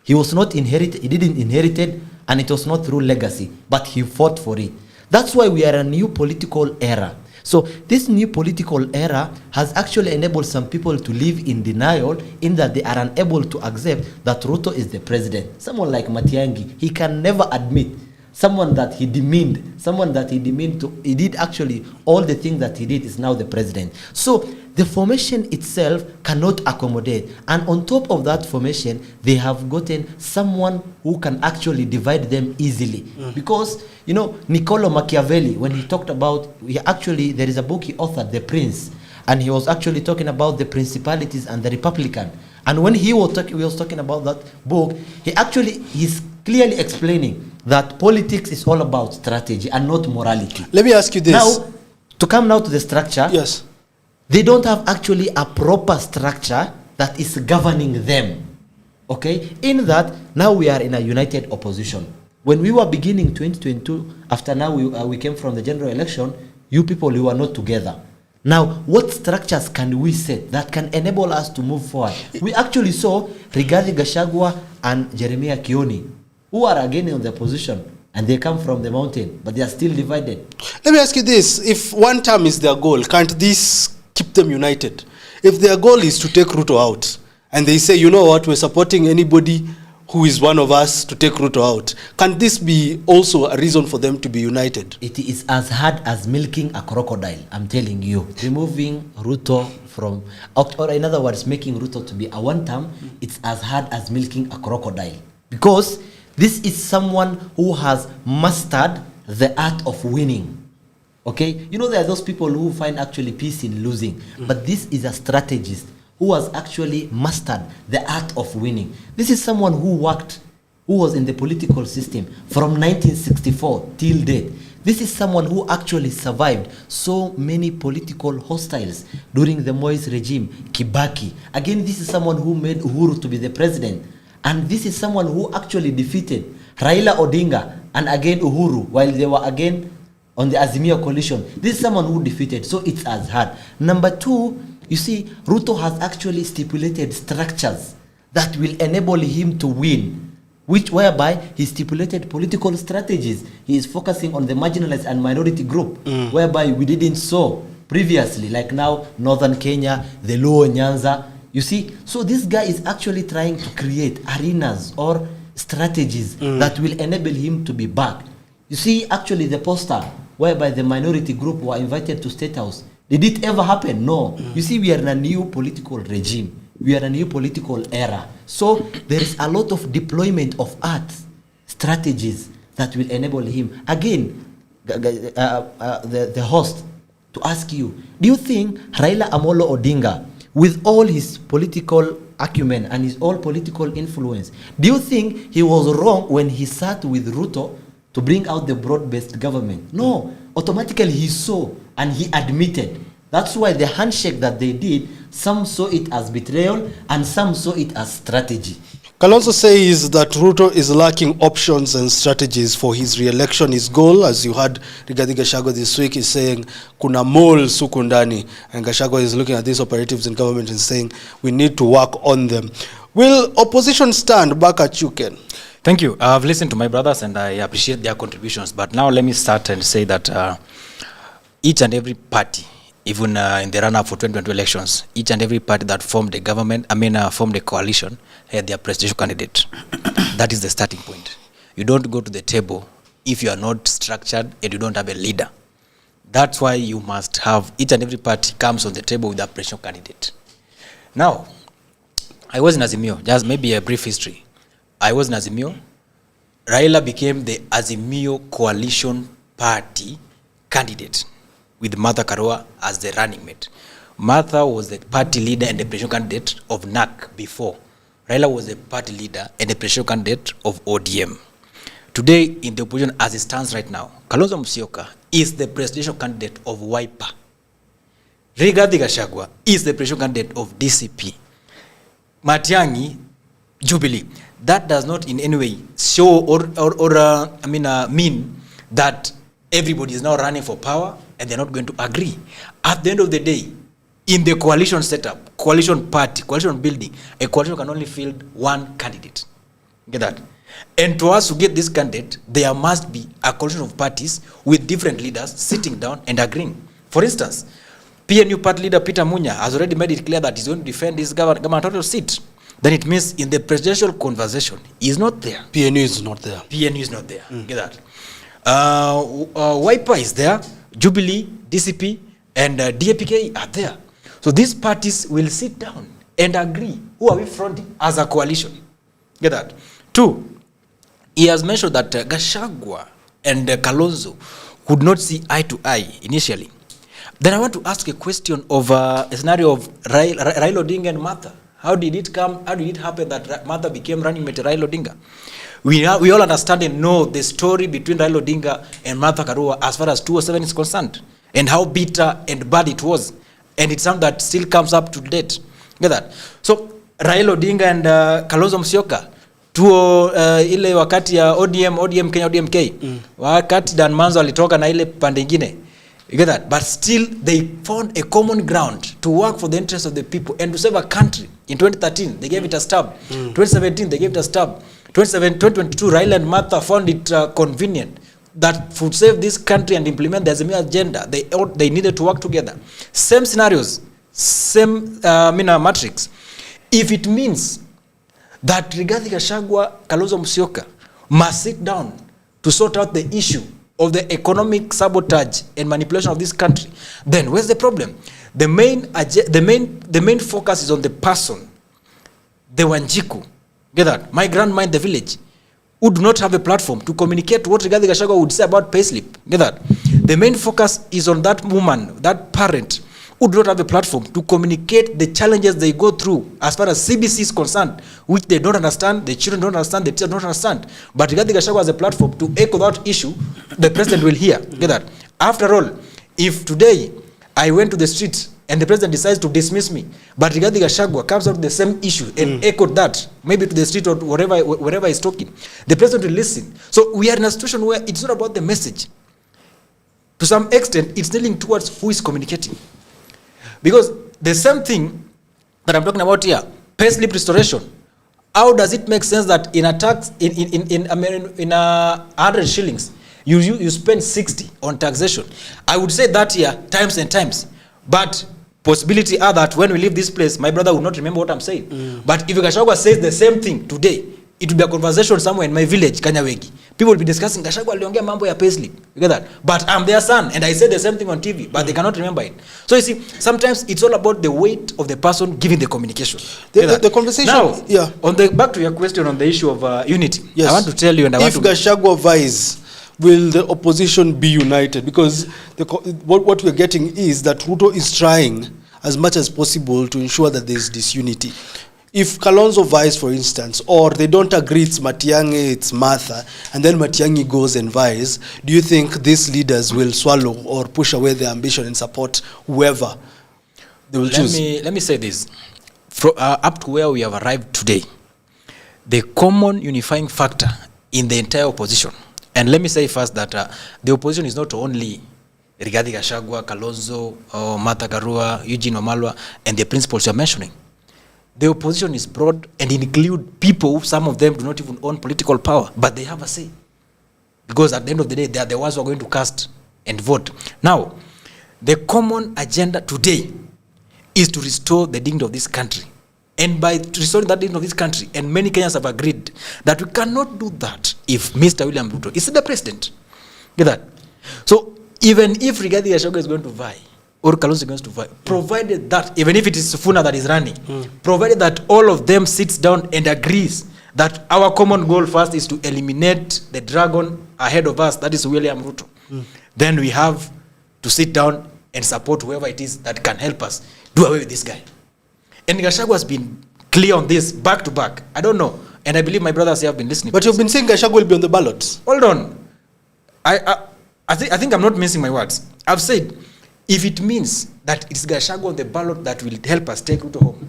He was not inherited, he didn't inherit it, and it was not through legacy, but he fought for it. That's why we are in a new political era. So this new political era has actually enabled some people to live in denial, in that they are unable to accept that Ruto is the president. Someone like Matiang'i, he can never admit. Someone that he demeaned to, he did actually all the things that he did, is now the president. So the formation itself cannot accommodate. And on top of that formation, they have gotten someone who can actually divide them easily. Because, you know, Niccolo Machiavelli, when he talked about, there is a book he authored, The Prince, and he was actually talking about the principalities and the Republican. And when he was talking about that book, he's clearly explaining that politics is all about strategy and not morality. Let me ask you this. Now, to come now to the structure. Yes. They don't have actually a proper structure that is governing them. Okay? In that, now we are in a united opposition. When we were beginning 2022, after now we came from the general election, you people, you are not together. Now, what structures can we set that can enable us to move forward? We actually saw Rigathi Gachagua and Jeremiah Kioni who are again in the position and they come from the mountain, but they are still divided. Let me ask you this. If one term is their goal, can't this keep them united? If their goal is to take Ruto out, and they say, you know what, we're supporting anybody who is one of us to take Ruto out, can this be also a reason for them to be united? It is as hard as milking a crocodile, I'm telling you. Removing Ruto from, or in other words, making Ruto to be a one term, it's as hard as milking a crocodile. Because this is someone who has mastered the art of winning. Okay? You know, there are those people who find actually peace in losing. But this is a strategist who has actually mastered the art of winning. This is someone who was in the political system from 1964 till date. This is someone who actually survived so many political hostiles during the Moise regime, Kibaki. Again, this is someone who made Uhuru to be the president. And this is someone who actually defeated Raila Odinga and again Uhuru while they were again on the Azimio coalition. This is someone who defeated, so it's as hard. Number two, you see, Ruto has actually stipulated structures that will enable him to win, whereby he stipulated political strategies. He is focusing on the marginalized and minority group, whereby we didn't saw previously, like now Northern Kenya, the Luo Nyanza. You see, so this guy is actually trying to create arenas or strategies that will enable him to be back. You see, actually the poster whereby the minority group were invited to State House, did it ever happen? No. You see, we are in a new political regime. We are in a new political era. So there is a lot of deployment of arts, strategies that will enable him. Again, the host, to ask you, do you think Raila Amolo Odinga, with all his political acumen and his all political influence, do you think he was wrong when he sat with Ruto to bring out the broad-based government? No. Automatically he saw and he admitted. That's why the handshake that they did, some saw it as betrayal and some saw it as strategy. Kalonzo says that Ruto is lacking options and strategies for his re-election. His goal, as you heard Rigathi Gachagua this week, is saying, kuna moles huku ndani. And Gachagua is looking at these operatives in government and saying, we need to work on them. Will opposition stand? Back at you, Ken. Thank you. I've listened to my brothers and I appreciate their contributions. But now let me start and say that each and every party, even in the run-up for 2022 elections, each and every party that formed a government, formed a coalition, had their presidential candidate. That is the starting point. You don't go to the table if you are not structured and you don't have a leader. That's why you must have, each and every party comes on the table with a presidential candidate. Now, I was in Azimio, just maybe a brief history. I was in Azimio. Raila became the Azimio coalition party candidate with Martha Karua as the running mate. Martha was the party leader and the presidential candidate of NAC before. Raila was the party leader and the presidential candidate of ODM. Today, in the opposition as it stands right now, Kalonzo Musyoka is the presidential candidate of Wiper. Rigathi Gachagua is the presidential candidate of DCP. Matiang'i, Jubilee. That does not in any way show mean that everybody is now running for power and they're not going to agree. At the end of the day, in the coalition setup, coalition party, coalition building, a coalition can only field one candidate. Get that? And to us to get this candidate, there must be a coalition of parties with different leaders sitting down and agreeing. For instance, PNU party leader Peter Munya has already made it clear that he's going to defend his gubernatorial seat. Then it means in the presidential conversation, he's not there. PNU is not there. PNU is not there. Get that? Wiper is there, Jubilee, DCP, and DAPK are there. So these parties will sit down and agree who are we fronting as a coalition. Get that? Two, he has mentioned that Gachagua and Kalonzo could not see eye to eye initially. Then I want to ask a question of a scenario of Raila Odinga and Martha. How did it come? How did it happen that Martha became running mate Raila Odinga? We all understand and know the story between Raila Odinga and Martha Karua as far as 2007 is concerned, and how bitter and bad it was, and it's something that still comes up to date. Get that? So Raila Odinga and Kalonzo Musyoka ile wakati ya ODM Kenya ODMK, wakati Dan Manzo alitoka na ile pande nyingine. You get that? But still, they found a common ground to work for the interests of the people and to save a country. In 2013, they gave it a stab. 2017, they gave it a stab. 2022, Raila and Martha found it convenient that to save this country and implement the Azimio agenda, they needed to work together. Same scenarios, same matrix. If it means that Rigathi Gachagua, Kalonzo Musyoka must sit down to sort out the issue of the economic sabotage and manipulation of this country, then where's the problem? The main focus is on the person, the Wanjiku, get that? My grandma in the village, who do not have a platform to communicate what Rigathi Gachagua would say about payslip, get that? The main focus is on that woman, that parent, who do not have a platform to communicate the challenges they go through as far as CBC is concerned, which they don't understand, the children don't understand, the teachers don't understand. But Rigathi Gachagua has a platform to echo that issue, the president will hear. Get that? After all, if today I went to the street and the president decides to dismiss me, but Rigathi Gachagua comes out with the same issue and echoed that, maybe to the street or wherever he's talking, the president will listen. So we are in a situation where it's not about the message. To some extent, it's dealing towards who is communicating. Because the same thing that I'm talking about here, payslip restoration, how does it make sense that in a tax, in 100 shillings, you spend 60 on taxation? I would say that here, times and times. But possibility are that when we leave this place, my brother will not remember what I'm saying. But if Gachagua says the same thing today, it will be a conversation somewhere in my village, Kanyawegi. People will be discussing, Gachagua aliongea mambo ya payslip. You get that? But I'm their son, and I said the same thing on TV, but they cannot remember it. So you see, sometimes it's all about the weight of the person giving the communication. The conversation. Now, back to your question on the issue of unity. Yes. I want to tell you, and I want to... If Gachagua vies, will the opposition be united? Because what we're getting is that Ruto is trying as much as possible to ensure that there's disunity. If Kalonzo vies, for instance, or they don't agree it's Matiang'i, it's Martha, and then Matiang'i goes and vies, do you think these leaders will swallow or push away their ambition and support whoever they will choose? Let me say this. Up to where we have arrived today, the common unifying factor in the entire opposition, and let me say first that the opposition is not only Rigathi Gachagua, Kalonzo, Martha Karua, Eugene Wamalwa, and the principles you're mentioning. The opposition is broad and include people, some of them do not even own political power, but they have a say. Because at the end of the day, they are the ones who are going to cast and vote. Now, the common agenda today is to restore the dignity of this country. And by restoring that dignity of this country, and many Kenyans have agreed that we cannot do that if Mr. William Ruto is the president. Get that? So, even if Rigathi Gachagua is going to vie, or Kalonzo is going to vie, provided that, even if it is Sifuna that is running, provided that all of them sits down and agrees that our common goal first is to eliminate the dragon ahead of us, that is William Ruto, then we have to sit down and support whoever it is that can help us do away with this guy. And Gachagua has been clear on this back to back. I don't know, and I believe my brothers here have been listening. But you've been saying Gachagua will be on the ballot. Hold on. I think I'm not mincing my words. I've said, if it means that it's Gachagua on the ballot that will help us take Ruto home,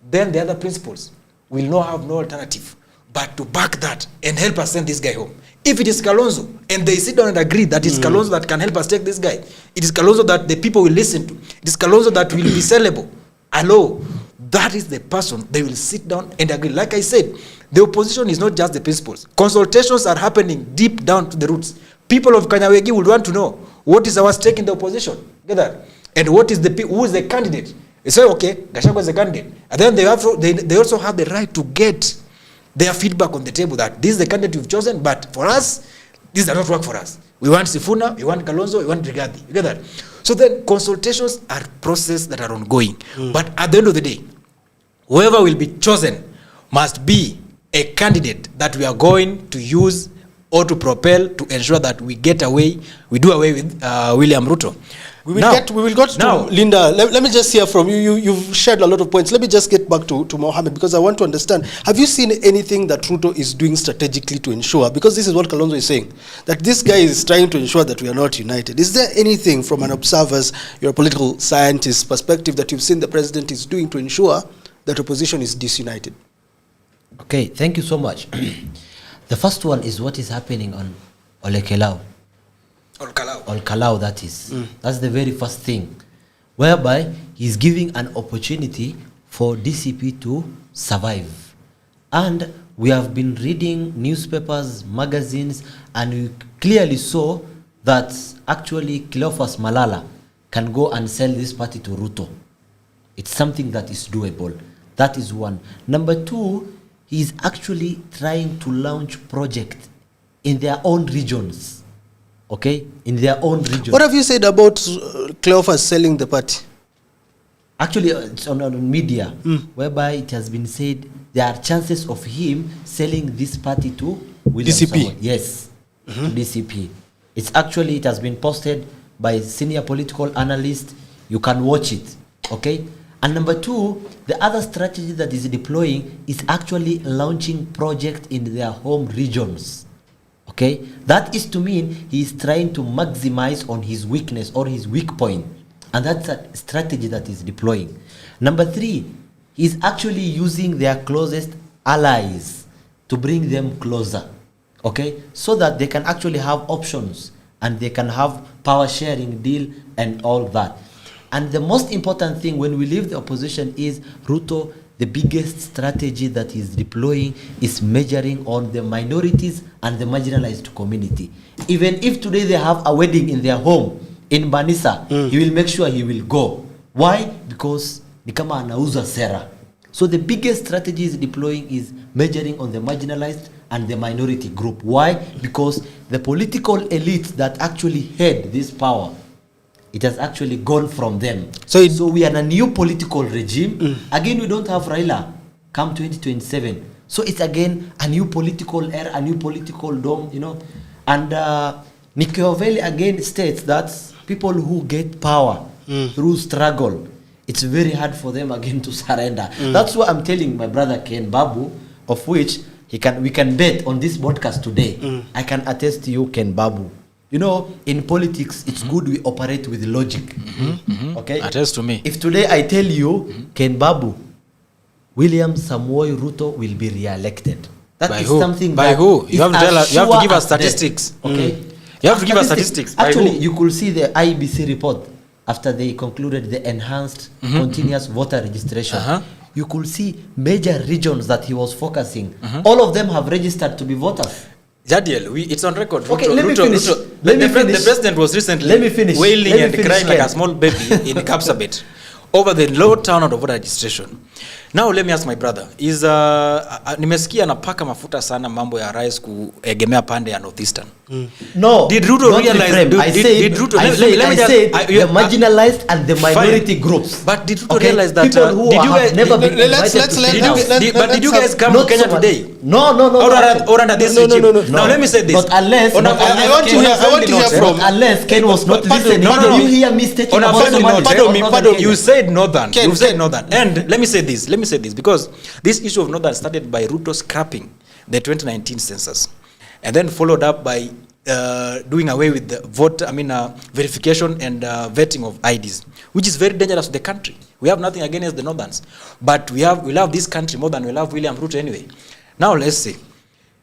then the other principles will not have no alternative but to back that and help us send this guy home. If it is Kalonzo, and they sit down and agree that it's Kalonzo that can help us take this guy, it is Kalonzo that the people will listen to, it is Kalonzo that will be sellable, hello, that is the person they will sit down and agree. Like I said, the opposition is not just the principles. Consultations are happening deep down to the roots. People of Kanyawegi would want to know, what is our stake in the opposition? Get that? And what is who is the candidate? They say, okay, Gachagua is the candidate. And then they also have the right to get their feedback on the table that this is the candidate you've chosen, but for us, this does not work for us. We want Sifuna, we want Kalonzo, we want Rigathi. You get that? So then consultations are processes that are ongoing. But at the end of the day, whoever will be chosen must be a candidate that we are going to use or to propel to ensure that we do away with William Ruto. We will get to Linda. Let me just hear from you. You've shared a lot of points. Let me just get back to Mohammed, because I want to understand. Have you seen anything that Ruto is doing strategically to ensure, because this is what Kalonzo is saying, that this guy is trying to ensure that we are not united. Is there anything from an observer's, your political scientist perspective, that you've seen the president is doing to ensure that opposition is disunited? Okay, thank you so much. The first one is what is happening on Olekelau. Olkalau, that is. That's the very first thing, whereby he's giving an opportunity for DCP to survive. And we have been reading newspapers, magazines, and we clearly saw that actually Cleophas Malala can go and sell this party to Ruto. It's something that is doable. That is one. Number two, he is actually trying to launch projects in their own regions. Okay? In their own regions. What have you said about Cleophas selling the party? Actually, it's on media, whereby it has been said there are chances of him selling this party to William DCP. Samoei. Yes, to DCP. It has been posted by senior political analysts. You can watch it, okay? And number two, the other strategy that is deploying is actually launching projects in their home regions, okay? That is to mean he is trying to maximize on his weakness or his weak point. And that's a strategy that is deploying. Number three, he's actually using their closest allies to bring them closer, okay? So that they can actually have options and they can have power sharing deal and all that. And the most important thing when we leave the opposition is Ruto, the biggest strategy that he's deploying is measuring on the minorities and the marginalized community. Even if today they have a wedding in their home, in Banisa, he will make sure he will go. Why? Because ni kama anauza sera. So the biggest strategy is deploying is measuring on the marginalized and the minority group. Why? Because the political elite that actually had this power, it has actually gone from them. So we are in a new political regime. Again, we don't have Raila come 2027. So it's again a new political era, a new political dome, you know. And Nikioveli again states that people who get power through struggle, it's very hard for them again to surrender. That's what I'm telling my brother Ken Babu, of which we can bet on this podcast today. I can attest to you, Ken Babu. You know, in politics, it's good we operate with logic. Okay? Attest to me. If today I tell you, Ken Babu, William Samoei Ruto will be re-elected. That By is who? something By that who? is You have to tell us. You have to as give us sure as statistics. death. Okay? You have to give us statistics. By Actually, who? you could see the IBC report after they concluded the enhanced continuous voter registration. You could see major regions that he was focusing. All of them have registered to be voters. Jadiel, it's on record. Okay, let me finish. The president was recently wailing and crying like a small baby in Kapsabet over the low turnout of voter registration. Now let me ask my brother, is nimesikia anapaka mafuta sana mambo ya rais kuegemea pande ya Northeastern. No. Did Ruto realize did Ruto the marginalized and the minority groups. But did Ruto realize that people who have never been invited but did you guys come to Kenya today? No. Or under this regime? Now let me say this. But unless I want to hear from unless Ken was not listening. No. You hear me stating pardon me. You said northern. You said northern. And let me say this because this issue of northern started by Ruto scrapping the 2019 census and then followed up by doing away with the verification and vetting of IDs, which is very dangerous to the country. We have nothing against the northerns, but we love this country more than we love William Ruto anyway. Now let's see.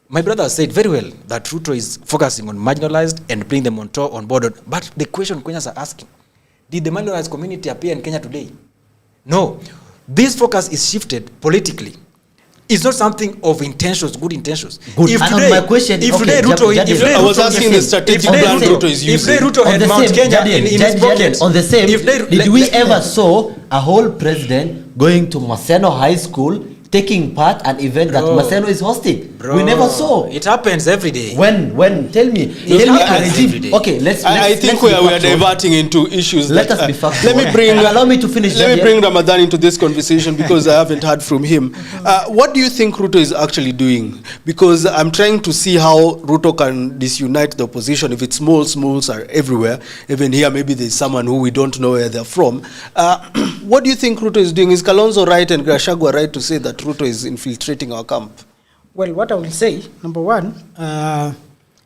My brother said very well that Ruto is focusing on marginalized and bring them on board. But the question Kenyans are asking, did the marginalized community appear in Kenya today? No. This focus is shifted politically. It's not something of intentions, good intentions. Good. If today, my question, if today Ruto, I was asking the strategic plan Ruto is using. If today Ruto had Mount Kenya in his pockets, on the same, did we ever saw a whole president going to Maseno High School, taking part an event that Maseno is hosting? We never saw. It happens every day. When? Tell me a regime. Okay, let's I think we are diverting into issues. Let us be factual. Allow me to finish. Let me bring Ramadan into this conversation because I haven't heard from him. What do you think Ruto is actually doing? Because I'm trying to see how Ruto can disunite the opposition. If it's smalls are everywhere. Even here, maybe there's someone who we don't know where they're from. What do you think Ruto is doing? Is Kalonzo right and Gachagua right to say that Ruto is infiltrating our camp? Well, what I will say, number one,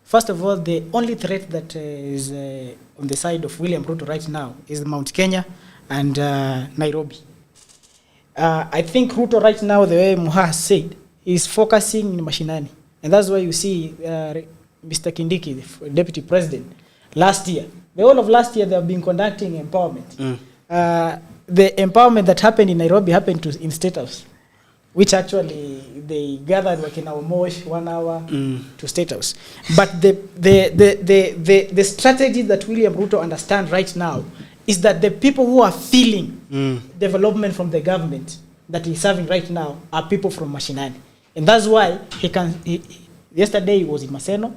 first of all, the only threat that is on the side of William Ruto right now is Mount Kenya and Nairobi. I think Ruto right now, the way Muha has said, is focusing in mashinani. And that's why you see Mr. Kindiki, the deputy president, last year, the whole of last year, they have been conducting empowerment. The empowerment that happened in Nairobi happened in State House. which actually they gathered like in our Mosh 1 hour to State House. But the strategy that William Ruto understands right now is that the people who are feeling development from the government that he's serving right now are people from Mashinani. And that's why yesterday he was in Maseno.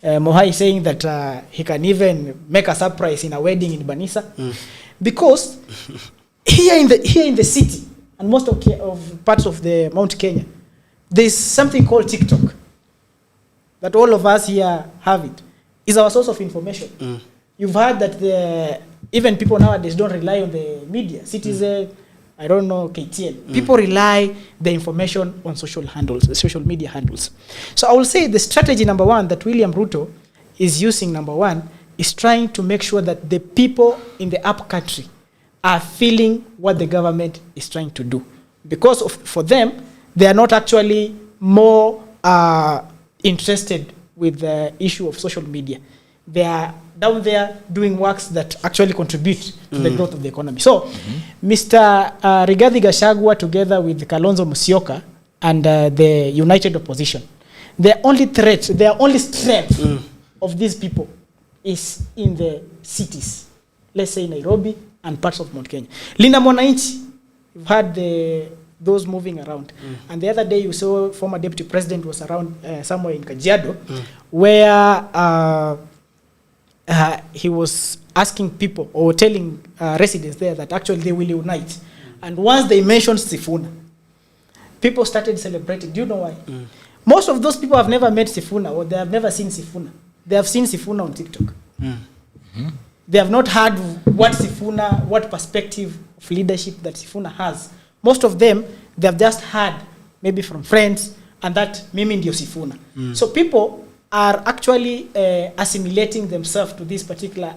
Mohai saying that he can even make a surprise in a wedding in Banisa. Because here in the city, and most of parts of the Mount Kenya, there's something called TikTok that all of us here have it. It's our source of information. You've heard that even people nowadays don't rely on the media. Citizen, I don't know, KTN. People rely the information on social media handles. So I will say the strategy number one that William Ruto is using, number one, is trying to make sure that the people in the up country are feeling what the government is trying to do. Because for them, they are not actually more interested with the issue of social media. They are down there doing works that actually contribute to the growth of the economy. So, Mr. Rigathi Gachagua, together with Kalonzo Musyoka and the united opposition, their only threat, their only strength of these people is in the cities. Let's say Nairobi and parts of Mount Kenya. Linda Mwananchi, you've had those moving around. And the other day you saw former deputy president was around somewhere in Kajiado, where he was asking people or telling residents there that actually they will unite. And once they mentioned Sifuna, people started celebrating. Do you know why? Most of those people have never met Sifuna, or they have never seen Sifuna. They have seen Sifuna on TikTok. They have not heard what perspective of leadership that Sifuna has. Most of them, they have just heard maybe from friends, and that mimi ndio Sifuna. So people are actually assimilating themselves to this particular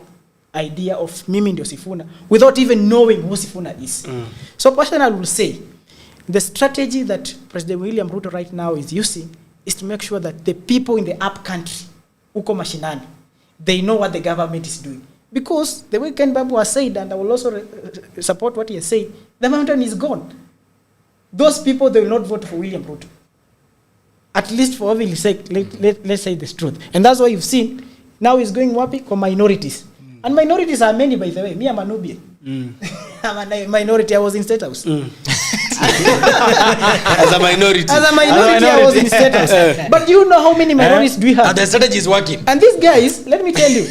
idea of mimi ndio Sifuna without even knowing who Sifuna is. So personally I will say, the strategy that President William Ruto right now is using is to make sure that the people in the up country, uko mashinani, they know what the government is doing. Because the way Ken Babu has said, and I will also support what he has said, the mountain is gone. Those people, they will not vote for William Ruto. At least for obvious sake, let's say the truth. And that's why you've seen, now he's going wapi for minorities. And minorities are many, by the way. Me, I'm a Nubian. I'm a minority. I was in State House. As a minority. I was in State House. But you know how many minorities do we have? The strategy is working. And these guys, let me tell you.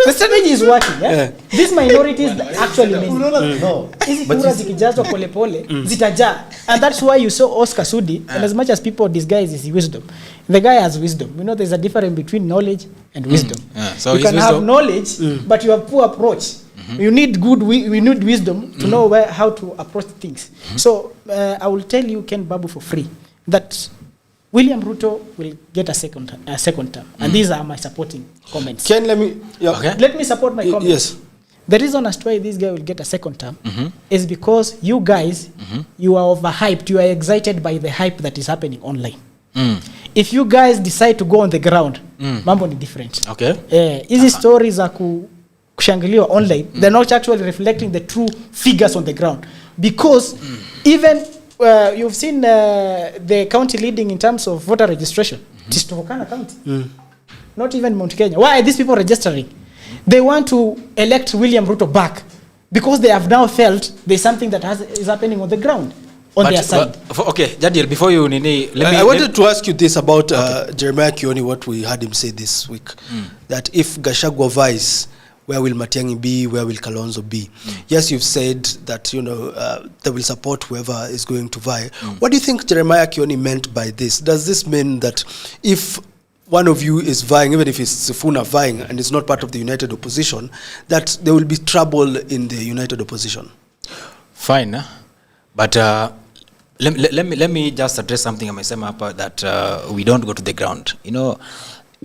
The strategy is working, yeah? These minorities actually hizi kura zikijazwa pole pole zitajaa. And that's why you saw Oscar Sudi, and as much as people disguise his wisdom, the guy has wisdom. You know, there's a difference between knowledge and wisdom. So you can have knowledge, but you have poor approach. You need we need wisdom to know how to approach things. So I will tell you, Ken Babu, for free, that William Ruto will get a second term. And these are my supporting comments. Ken, let me support my comments. Yes. The reason as to why this guy will get a second term is because you guys, you are overhyped. You are excited by the hype that is happening online. If you guys decide to go on the ground, mambo ni different. Okay. Easy stories are kushangiliwa online. They're not actually reflecting the true figures on the ground. Because even you've seen the county leading in terms of voter registration. It is Turkana County. Not even Mount Kenya. Why are these people registering? They want to elect William Ruto back because they have now felt there's something that is happening on the ground on their side. Okay, Jadiel, before you I wanted to ask you this about Jeremiah Kioni, what we had him say this week, that if Gachagua vies, where will Matiang'i be? Where will Kalonzo be? Yes, you've said that, they will support whoever is going to vie. What do you think Jeremiah Kioni meant by this? Does this mean that if one of you is vying, even if it's Sifuna vying and it's not part of the united opposition, that there will be trouble in the united opposition? Fine. But let me just address something amesema hapa that we don't go to the ground.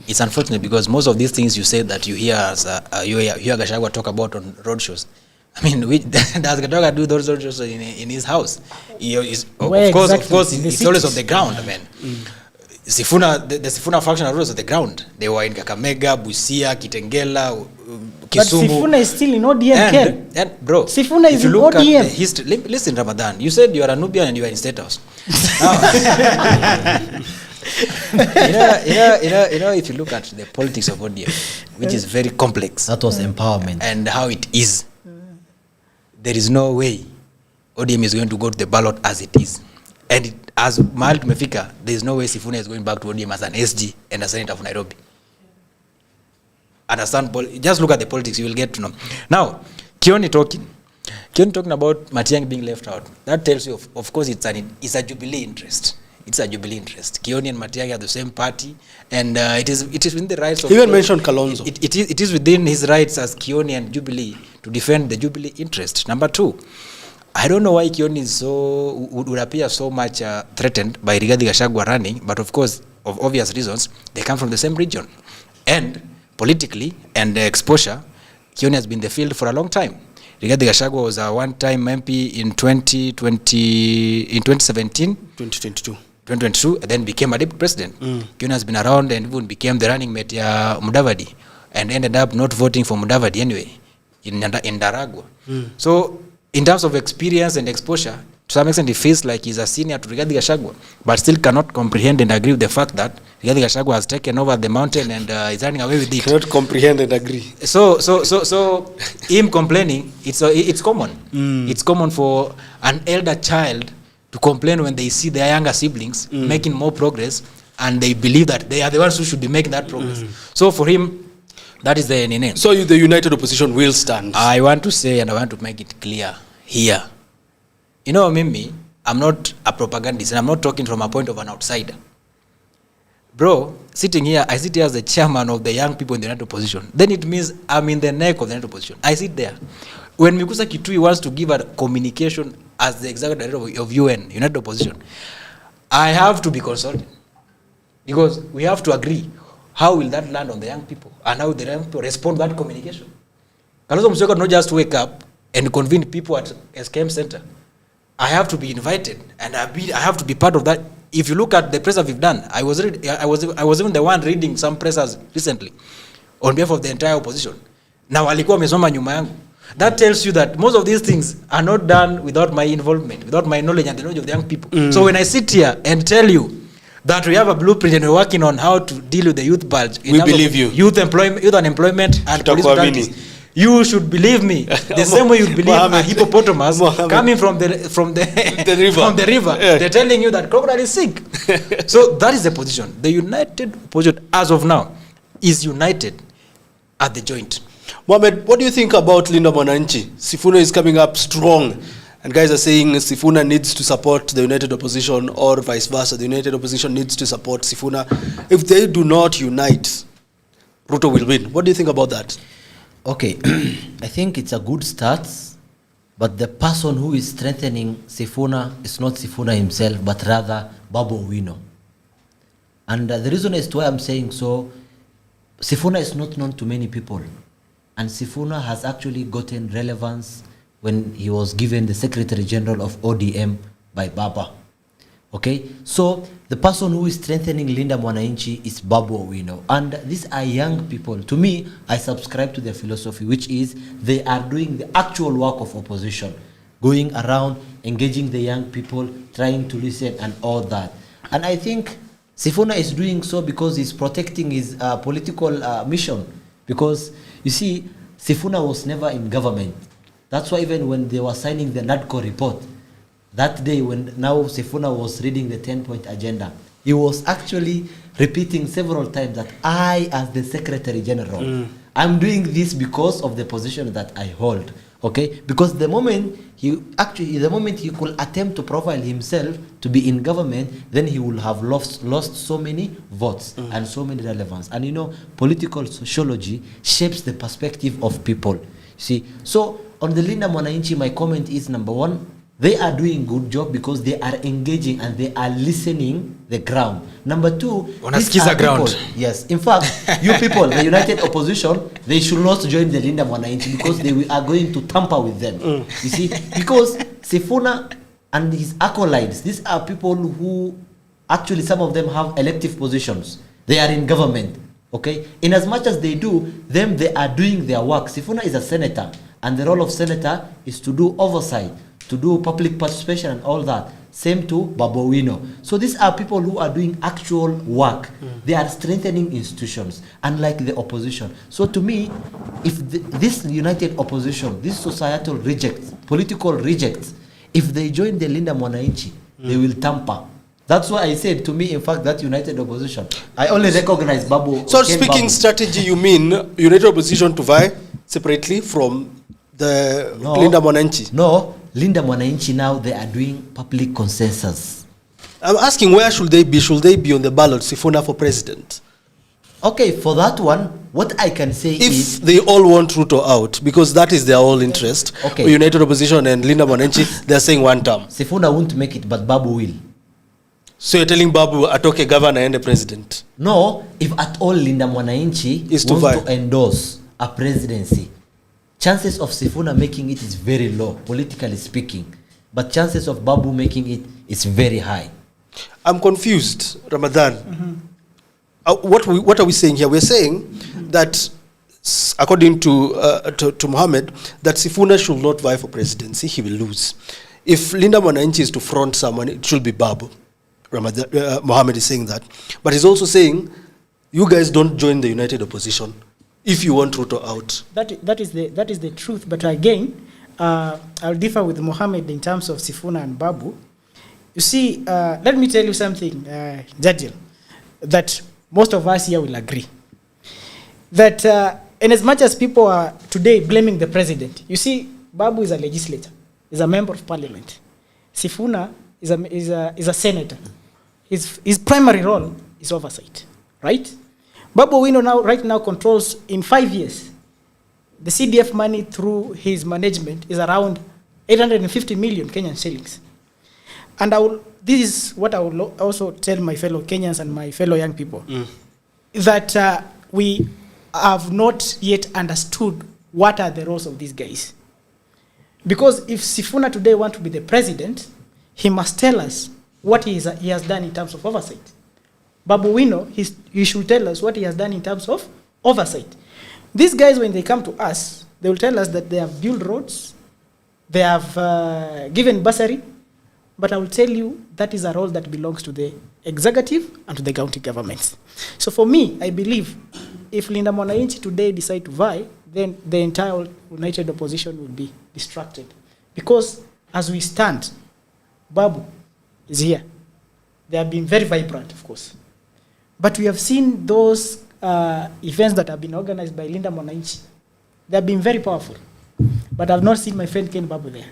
It's unfortunate because most of these things you say that you hear as you hear Gachagua talk about on road shows. I mean, does Gachagua do those road shows in his house? Of course, it's always on the ground. I mean, Sifuna, the Sifuna faction are on the ground. They were in Kakamega, Busia, Kitengela, Kisumu. But Sifuna is still in ODM. And bro, Sifuna is in ODM. If you look at the history, listen, Ramadan, you said you are a Nubian and you are in State House. If you look at the politics of ODM, which is very complex. That was empowerment. And how it is. There is no way ODM is going to go to the ballot as it is. And as Mahal tumefika, there is no way Sifuna is going back to ODM as an SG and a senator of Nairobi. Understand? Just look at the politics, you will get to know. Now, Kioni talking about Matiang'i being left out. That tells you, of course, it's a Jubilee interest. It's a Jubilee interest. Kioni and Matiang'i are the same party, and it is within the rights of... He even mentioned Kalonzo. It is within his rights as Kioni and Jubilee to defend the Jubilee interest. Number two, I don't know why Kioni is would appear so much threatened by Rigathi Gachagua running, but of course, of obvious reasons, they come from the same region. And politically and exposure, Kioni has been in the field for a long time. Rigathi Gachagua was a one-time MP in 2017, 2022, and then became a deputy president. Kioni has been around and even became the running mate Mudavadi, and ended up not voting for Mudavadi anyway in Daragwa. So in terms of experience and exposure, to some extent, he feels like he's a senior to Rigathi Gachagua, but still cannot comprehend and agree with the fact that Rigathi Gachagua has taken over the mountain and is running away with it. Cannot comprehend and agree. So him complaining, it's common. It's common for an elder child to complain when they see their younger siblings making more progress, and they believe that they are the ones who should be making that progress. So for him, that is the name. So the united opposition will stand. I want to say, and I want to make it clear here. You know, Mimi, I'm not a propagandist, and I'm not talking from a point of an outsider. Bro, sitting here, I sit here as the chairman of the young people in the united opposition. Then it means I'm in the neck of the united opposition. I sit there. When Mikusa Kitui wants to give a communication as the executive director of UN, united opposition, I have to be consulted. Because we have to agree. How will that land on the young people? And how will the young people respond to that communication? Kalonzo Musyoka not just wake up and convene people at SKM Center. I have to be invited, and I have to be part of that. If you look at the press that we've done, I was even the one reading some pressers recently on behalf of the entire opposition. Now alikuwa amesoma nyuma yangu. That tells you that most of these things are not done without my involvement, without my knowledge and the knowledge of the young people. So when I sit here and tell you that we have a blueprint and we're working on how to deal with the youth bulge, we believe you. Youth unemployment and police brutality. You should believe me. The same way you believe a hippopotamus coming from the river. From the river. Yeah. They're telling you that crocodile is sick. So that is the position. The united opposition, as of now, is united at the joint. Mohamed, what do you think about Linda Mwananchi? Sifuna is coming up strong, and guys are saying Sifuna needs to support the united opposition, or vice versa. The united opposition needs to support Sifuna. If they do not unite, Ruto will win. What do you think about that? Okay, I think it's a good start, but the person who is strengthening Sifuna is not Sifuna himself, but rather Babu Owino. And the reason as to why I'm saying so, Sifuna is not known to many people. And Sifuna has actually gotten relevance when he was given the Secretary General of ODM by Baba. Okay, so the person who is strengthening Linda Mwananchi is Babu Owino. And these are young people. To me, I subscribe to their philosophy, which is they are doing the actual work of opposition, going around, engaging the young people, trying to listen and all that. And I think Sifuna is doing so because he's protecting his political mission. Because, you see, Sifuna was never in government. That's why even when they were signing the NADCO report, that day when now Sifuna was reading the 10-point agenda, he was actually repeating several times that I, as the Secretary General, I'm doing this because of the position that I hold. Okay, because the moment he could attempt to profile himself to be in government, then he will have lost so many votes and so many relevance. And you know, political sociology shapes the perspective of people. See, so on the Linda Mwananchi, my comment is, number one, they are doing good job because they are engaging and they are listening the ground. Number two, these are people, yes. In fact, you people, the united opposition, they should not join the Linda Mwananchi because they are going to tamper with them. You see, because Sifuna and his acolytes, these are people who Actually, some of them have elective positions. They are in government. Okay? In as much as they do, they are doing their work. Sifuna is a senator, and the role of senator is to do oversight, to do public participation and all that. Same to Babu Owino. So these are people who are doing actual work. They are strengthening institutions, unlike the opposition. So to me, if this united opposition, this societal rejects, political rejects, if they join the Linda Mwananchi, they will tamper. That's why I said, to me, in fact, that united opposition, I only recognize Babu. So speaking strategy, you mean united opposition to vie separately from the Linda Mwananchi? No, Linda Mwananchi now, they are doing public consensus. I'm asking, where should they be? Should they be on the ballot, Sifuna for president? Okay, for that one, what I can say is... If they all want Ruto out, because that is their whole interest, okay. United Opposition and Linda Mwananchi, they're saying one term. Sifuna won't make it, but Babu will. So you're telling Babu atoke governor and the president? No, if at all Linda Mwananchi wants to endorse a presidency, chances of Sifuna making it is very low, politically speaking. But chances of Babu making it is very high. I'm confused, Ramadan. What are we saying here? We're saying that, according to Mohammed, that Sifuna should not vie for presidency, he will lose. If Linda Mwananchi is to front someone, it should be Babu. Mohammed is saying that. But he's also saying, you guys don't join the united opposition if you want Ruto out. That is the truth. But again, I'll differ with Mohammed in terms of Sifuna and Babu. You see, let me tell you something, Jadil, that most of us here will agree. That in as much as people are today blaming the president, you see, Babu is a legislator, is a member of parliament. Sifuna is a senator. His primary role is oversight, right? Babu Owino right now controls, in 5 years, the CDF money through his management is around 850 million Kenyan shillings. And this is what I will also tell my fellow Kenyans and my fellow young people, that we have not yet understood what are the roles of these guys. Because if Sifuna today wants to be the president, he must tell us what he has done in terms of oversight. Babu Owino, he should tell us what he has done in terms of oversight. These guys, when they come to us, they will tell us that they have built roads, they have given bursary, but I will tell you that is a role that belongs to the executive and to the county governments. So for me, I believe if Linda Mwananchi today decide to vie, then the entire united opposition will be distracted. Because as we stand, Babu is here. They have been very vibrant, of course. But we have seen those events that have been organized by Linda Mwananchi. They have been very powerful. But I have not seen my friend Ken Babu there.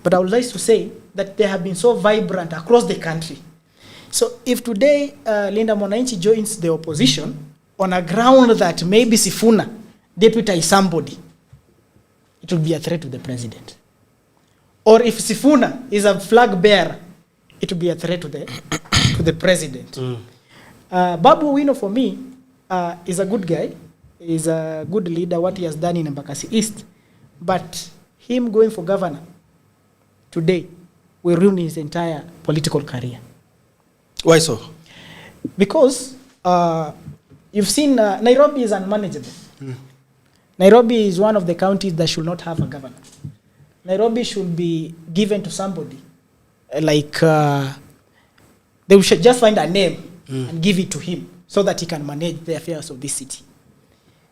But I would like to say that they have been so vibrant across the country. So if today Linda Mwananchi joins the opposition on a ground that maybe Sifuna deputize somebody, it will be a threat to the president. Or if Sifuna is a flag bearer, it will be a threat to the president. Babu Owino, for me, is a good guy, is a good leader, what he has done in Embakasi East. But him going for governor today will ruin his entire political career. Why so? Because you've seen Nairobi is unmanageable. Nairobi is one of the counties that should not have a governor. Nairobi should be given to somebody. They should just find a name and give it to him so that he can manage the affairs of this city.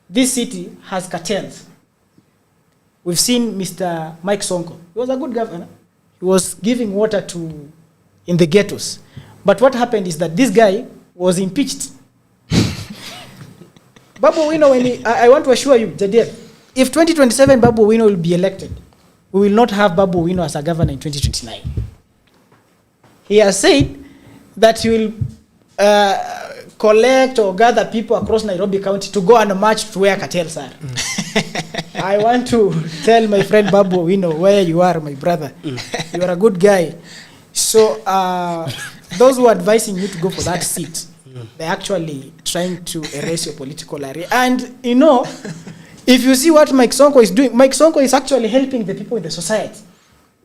This city has cartels. We've seen Mr. Mike Sonko. He was a good governor. He was giving water in the ghettos. But what happened is that this guy was impeached. Babu Owino, I want to assure you, Jadiel, if 2027 Babu Owino will be elected, we will not have Babu Owino as a governor in 2029. He has said that he will collect or gather people across Nairobi County to go and march to where cartels are. I want to tell my friend Babu Owino where you are, my brother. You are a good guy. So those who are advising you to go for that seat, they're actually trying to erase your political area. And, you know, if you see what Mike Sonko is doing, Mike Sonko is actually helping the people in the society.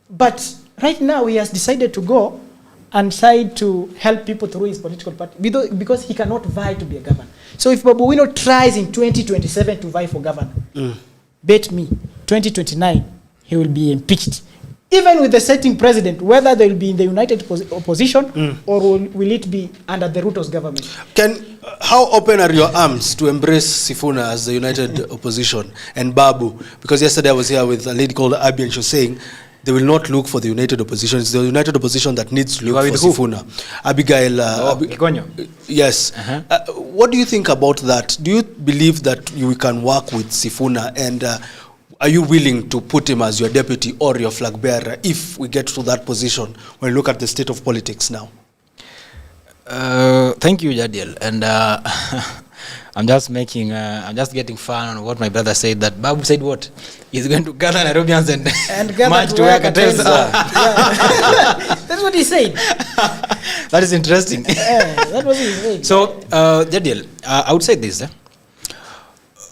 But right now he has decided to go and side to help people through his political party because he cannot vie to be a governor. So if Babu Wino tries in 2027 to vie for governor, bet me, 2029, he will be impeached. Even with the sitting president, whether they will be in the united opposition or will it be under the Ruto's government. How open are your arms to embrace Sifuna as the united opposition and Babu? Because yesterday I was here with a lady called Abby and she was saying they will not look for the united opposition. It's the united opposition that needs to look for Sifuna. Abigail. Yes. What do you think about that? Do you believe that you can work with Sifuna, and are you willing to put him as your deputy or your flag bearer if we get to that position when we look at the state of politics now? Thank you, Jadiel. And I'm just getting fun on what my brother said, that Babu said what? He's going to gather Nairobians and march to where cartels are. That's what he said. That is interesting. That was his saying. So, Jadiel, I would say this.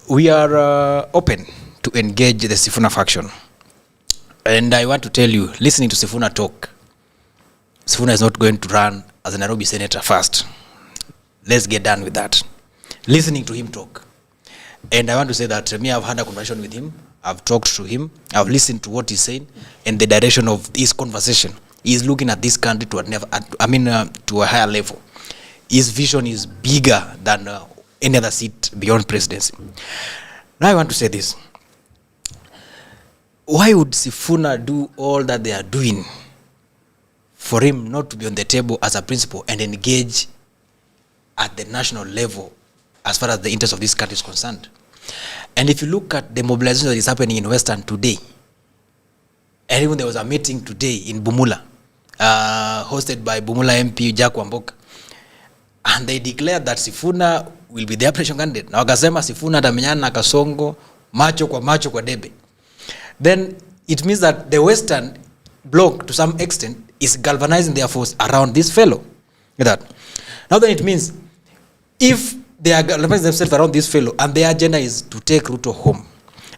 We are open to engage the Sifuna faction. And I want to tell you, listening to Sifuna talk, Sifuna is not going to run as a Nairobi senator first. Let's get done with that. Listening to him talk. And I want to say that me, I've had a conversation with him. I've talked to him. I've listened to what he's saying and the direction of his conversation. He's looking at this country to a higher level. His vision is bigger than any other seat beyond presidency. Now I want to say this. Why would Sifuna do all that they are doing for him not to be on the table as a principal and engage at the national level as far as the interest of this country is concerned? And if you look at the mobilization that is happening in Western today, and even there was a meeting today in Bumula, hosted by Bumula MP Jack Wamboka, and they declared that Sifuna will be their presidential candidate. Na wakasema Sifuna atamenyana na Kasongo macho kwa debe. Then it means that the Western bloc, to some extent, is galvanizing their force around this fellow. That. Now then it means, if they are galvanizing themselves around this fellow, and their agenda is to take Ruto home,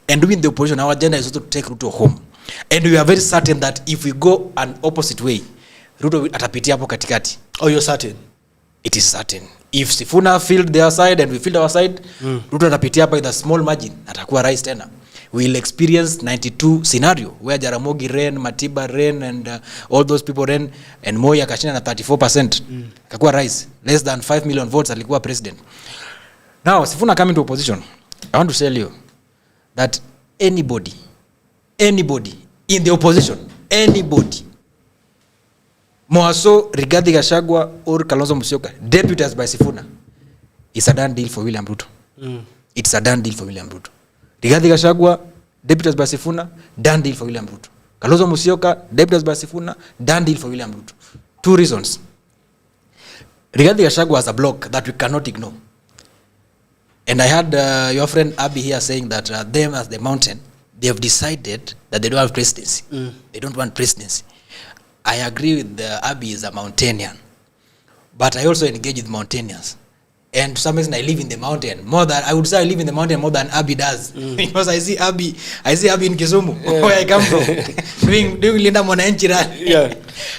and doing the opposition, our agenda is also to take Ruto home. And we are very certain that if we go an opposite way, Ruto atapitia hapo katikati. Oh, you're certain? It is certain. If Sifuna filled their side and we filled our side, Ruto atapitia hapa with a small margin, atakuwa rais tena. We'll experience 92 scenario where Jaramogi ran, Matiba ran, and all those people ran, and Moi akashinda na 34%. Akakuwa rais. Less than 5 million votes alikuwa president. Now, Sifuna coming to opposition, I want to tell you that anybody in the opposition, anybody, Moaso, Rigathi Gachagua, or Kalonzo Musyoka, deputized by Sifuna, it's a done deal for William Ruto. It's a done deal for William Ruto. Rigathi Gachagua, deputized by Sifuna, done deal for William Ruto. Kalonzo Musyoka, deputized by Sifuna, done deal for William Ruto. 2 reasons. Rigathi Gachagua has a block that we cannot ignore. And I heard your friend Abby here saying that them as the mountain, they have decided that they don't have presidency. They don't want presidency. I agree with Abby is a Mountaineer. But I also engage with Mountaineers. And to some reason I live in the mountain more than I would say I live in the mountain more than Abby does. Because I see Abby in Kisumu, where I come from, doing Linda Mwananchi rally. Yeah.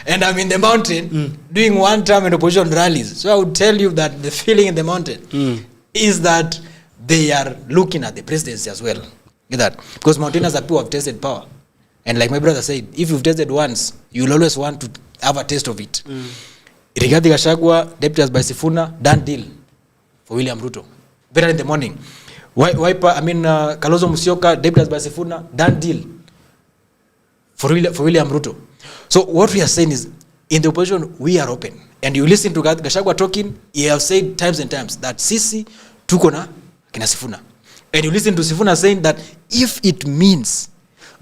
And I'm in the mountain doing one-term and opposition rallies. So I would tell you that the feeling in the mountain is that they are looking at the presidency as well. Get that? Because Mountaineers are people who have tasted power. And like my brother said, if you've tasted once, you'll always want to have a taste of it. Rigathi Gachagua, deputized by Sifuna, done deal for William Ruto. Better in the morning. Kalonzo Musyoka, deputized by Sifuna, done deal for William Ruto. So what we are saying is, in the opposition, we are open. And you listen to Gachagua talking, he has said times and times that sisi tuko na kina Sifuna. And you listen to Sifuna saying that if it means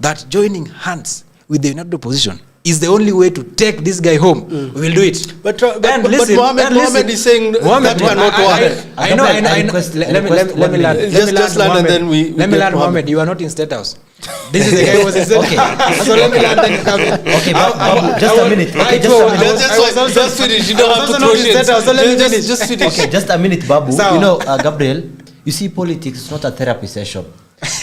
that joining hands with the united opposition is the only way to take this guy home, we will do it. But Mohammed is saying that cannot work. I know. Let me learn. Let me learn, Mohammed. You are not in State House. This is the guy who was in State House. So let me learn, then you come in. Okay, just a minute. Just finish. You don't have to throw shit. So let me just finish. Okay, just a minute, Babu. You know, Gabriel, you see, politics is not a therapy session.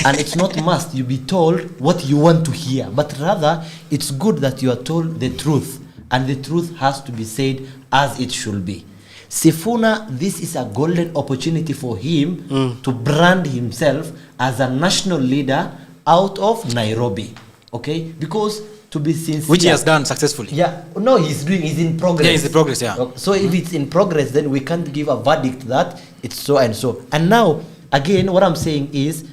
And it's not must you be told what you want to hear, but rather it's good that you are told the truth and the truth has to be said as it should be. Sifuna, this is a golden opportunity for him to brand himself as a national leader out of Nairobi. Okay? Because to be sincere, which he has done successfully. Yeah, no, he's in progress. Yeah, he's in progress, yeah. So if it's in progress, then we can't give a verdict that it's so and so. And now, again, what I'm saying is,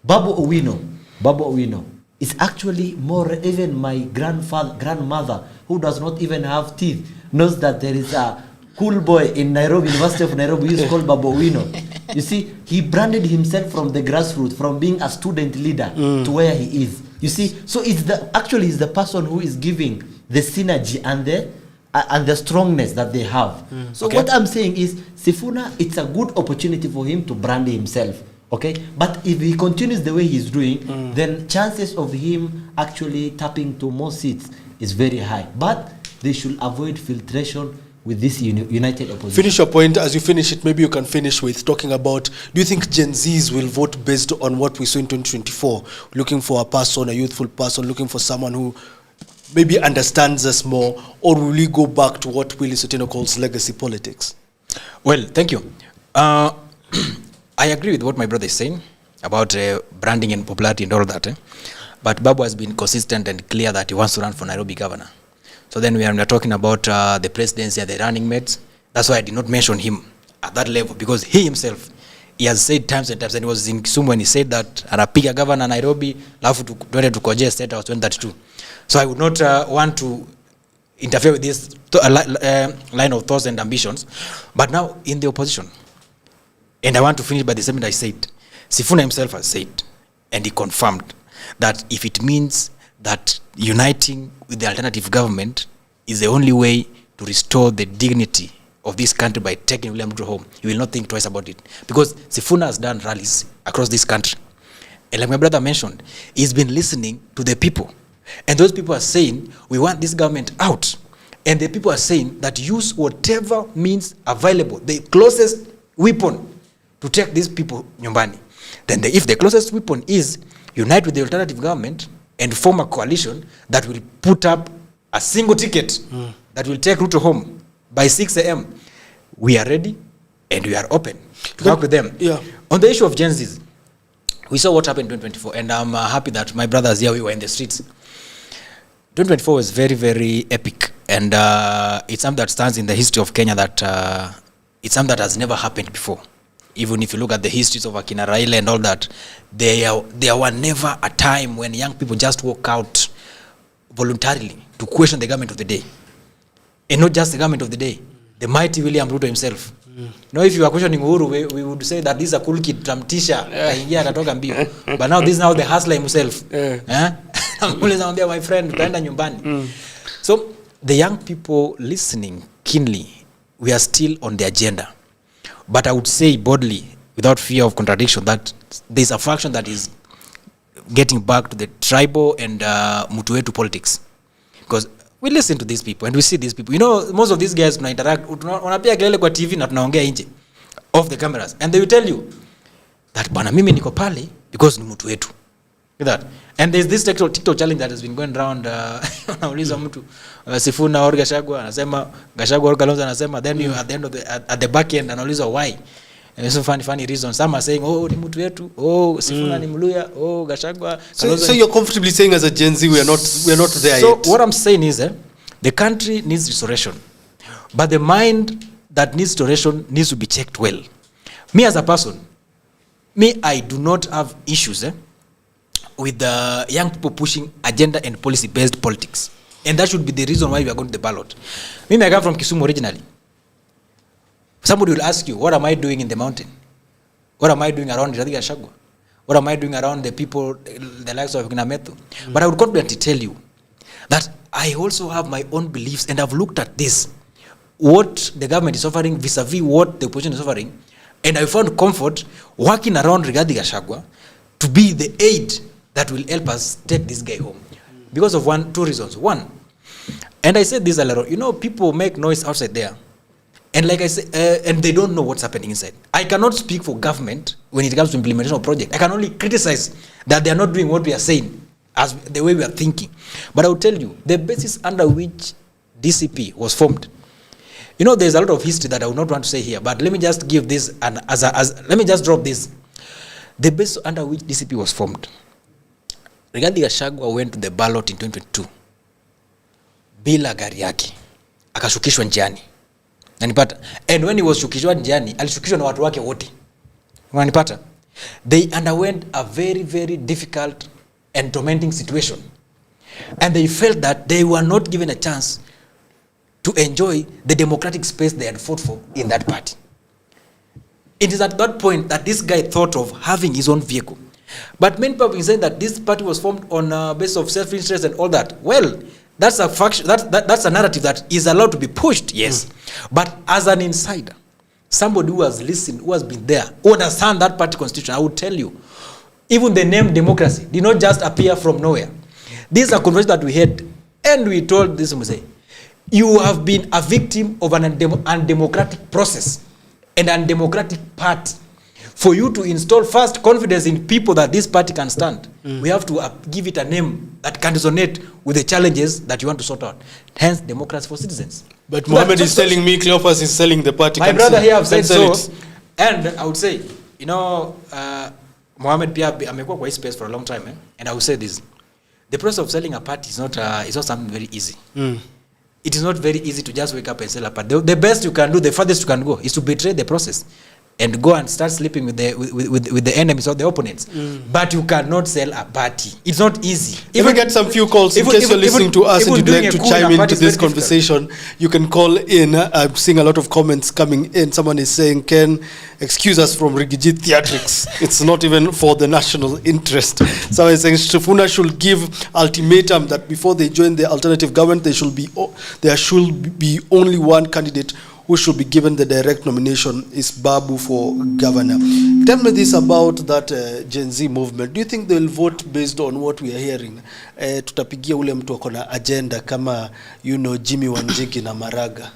Babu Owino is actually more, even my grandmother, who does not even have teeth, knows that there is a cool boy in Nairobi, University of Nairobi, who is called Babu Owino. You see, he branded himself from the grassroots, from being a student leader to where he is. You see, so it's the person who is giving the synergy and the strongness that they have. So what I'm saying is, Sifuna, it's a good opportunity for him to brand himself. Okay, but if he continues the way he's doing, then chances of him actually tapping to more seats is very high. But they should avoid filtration with this united opposition. Finish your point. As you finish it, maybe you can finish with talking about, do you think Gen Zs will vote based on what we saw in 2024? Looking for a person, a youthful person, looking for someone who maybe understands us more, or will we go back to what Willie Sotino calls legacy politics? Well, thank you. I agree with what my brother is saying about branding and popularity and all that. But Babu has been consistent and clear that he wants to run for Nairobi governor. So then we are talking about the presidency and the running mates. That's why I did not mention him at that level, because he himself, he has said times and times, and he was in Kisumu when he said that anapiga governor Nairobi, alafu tuende tukoje State House 2032. So I would not want to interfere with this line of thoughts and ambitions. But now in the opposition, and I want to finish by the statement I said, Sifuna himself has said, and he confirmed, that if it means that uniting with the alternative government is the only way to restore the dignity of this country by taking William Ruto home, he will not think twice about it. Because Sifuna has done rallies across this country. And like my brother mentioned, he's been listening to the people. And those people are saying, we want this government out. And the people are saying that use whatever means available, the closest weapon to take these people nyumbani. Then if the closest weapon is unite with the alternative government and form a coalition that will put up a single ticket that will take Ruto home by 6 a.m., we are ready and we are open to work with them. Yeah. On the issue of Gen Zs, we saw what happened in 2024, and I'm happy that my brothers here, we were in the streets. 2024 was very, very epic, and it's something that stands in the history of Kenya, that it's something that has never happened before. Even if you look at the histories of Akina Raila and all that, there were never a time when young people just walk out voluntarily to question the government of the day. And not just the government of the day, the mighty William Ruto himself. Now, if you are questioning Uhuru, we would say that this is a cool kid, Tramtisha, kaingia atatoka mbio. But now this is now the hustler himself. My friend, kaenda nyumbani. So the young people listening keenly, we are still on the agenda. But I would say boldly, without fear of contradiction, that there's a faction that is getting back to the tribal and mutuetu politics. Because we listen to these people and we see these people. You know, most of these guys interact, wanapia kelele kwa TV na tunaongea nje, off the cameras. And they will tell you that bwana mimi niko pale because ni mtu wetu. That. And there's this TikTok challenge that has been going around. Unauliza mtu Sifuna or Gachagua, anasema Gachagua or Kalonzo anasema, then you at the end of at the back end anauliza why. And so funny reasons. Some are saying, oh, ni mtu wetu, oh, Sifuna ni Mluya, oh, Gachagua. So you're comfortably saying as a Gen Z we are not there so yet. What I'm saying is the country needs restoration. But the mind that needs restoration needs to be checked well. Me as a person, I do not have issues with the young people pushing agenda and policy-based politics. And that should be the reason why we are going to the ballot. I come from Kisumu originally. Somebody will ask you, what am I doing in the mountain? What am I doing around Rigathi Gachagua? What am I doing around the people, the likes of Kinamethu? But I would confidently tell you that I also have my own beliefs, and I've looked at this, what the government is offering vis-a-vis what the opposition is offering, and I found comfort working around Rigathi Gachagua to be the aid that will help us take this guy home. Because of two reasons. One, and I said this a lot, you know, people make noise outside there. And like I said, and they don't know what's happening inside. I cannot speak for government when it comes to implementation of project. I can only criticize that they are not doing what we are saying, as the way we are thinking. But I will tell you, the basis under which DCP was formed, you know, there's a lot of history that I would not want to say here, but let me just give this and let me just drop this. The base under which DCP was formed. Rigathi Gachagua went to the ballot in 2022 bila gari yake, akashukishwa njiani. Nanipata? And when he was shukishwa njiani, alishukishwa na watu wake wote. Unanipata? They underwent a very, very difficult and tormenting situation. And they felt that they were not given a chance to enjoy the democratic space they had fought for in that party. It is at that point that this guy thought of having his own vehicle. But many people are saying that this party was formed on a basis of self-interest and all that. Well, that's a faction, that's a narrative that is allowed to be pushed, yes. But as an insider, somebody who has listened, who has been there, who understands that party constitution, I would tell you, even the name democracy did not just appear from nowhere. This is a conversation that we had, and we told this, we say, you have been a victim of an undemocratic process, an undemocratic party. For you to install first confidence in people that this party can stand, we have to give it a name that can resonate with the challenges that you want to sort out. Hence, democracy for citizens. But Mohammed is telling me Cleopas is selling the party. My brother here have said so. And I would say, you know, Mohammed Pia amekuwa kwa space for a long time, and I would say this. The process of selling a party is not something very easy. It is not very easy to just wake up and sell a party. The best you can do, the farthest you can go, is to betray the process and go and start sleeping with the enemies or the opponents. But you cannot sell a party. It's not easy. If we get some few calls, in case you're listening to us and you'd like to chime into this conversation, you can call in. I'm seeing a lot of comments coming in. Someone is saying, Ken, excuse us from Rigiji theatrics. It's not even for the national interest. Someone is saying, Sifuna should give ultimatum that before they join the alternative government, there should be only one candidate who should be given the direct nomination is Babu for governor. Tell me this about that Gen Z movement. Do you think they'll vote based on what we are hearing? Tutapigia ule mtu akona agenda kama, you know, Jimmy Wanjigi na Maraga.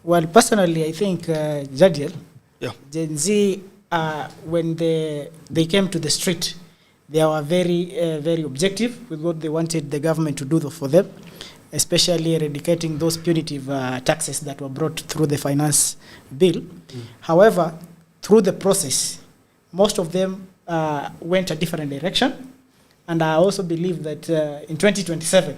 Well, personally, I think, Jadiel, Gen Z, when they came to the street, they were very objective with what they wanted the government to do for them, especially eradicating those punitive taxes that were brought through the finance bill. However, through the process, most of them went a different direction. And I also believe that in 2027,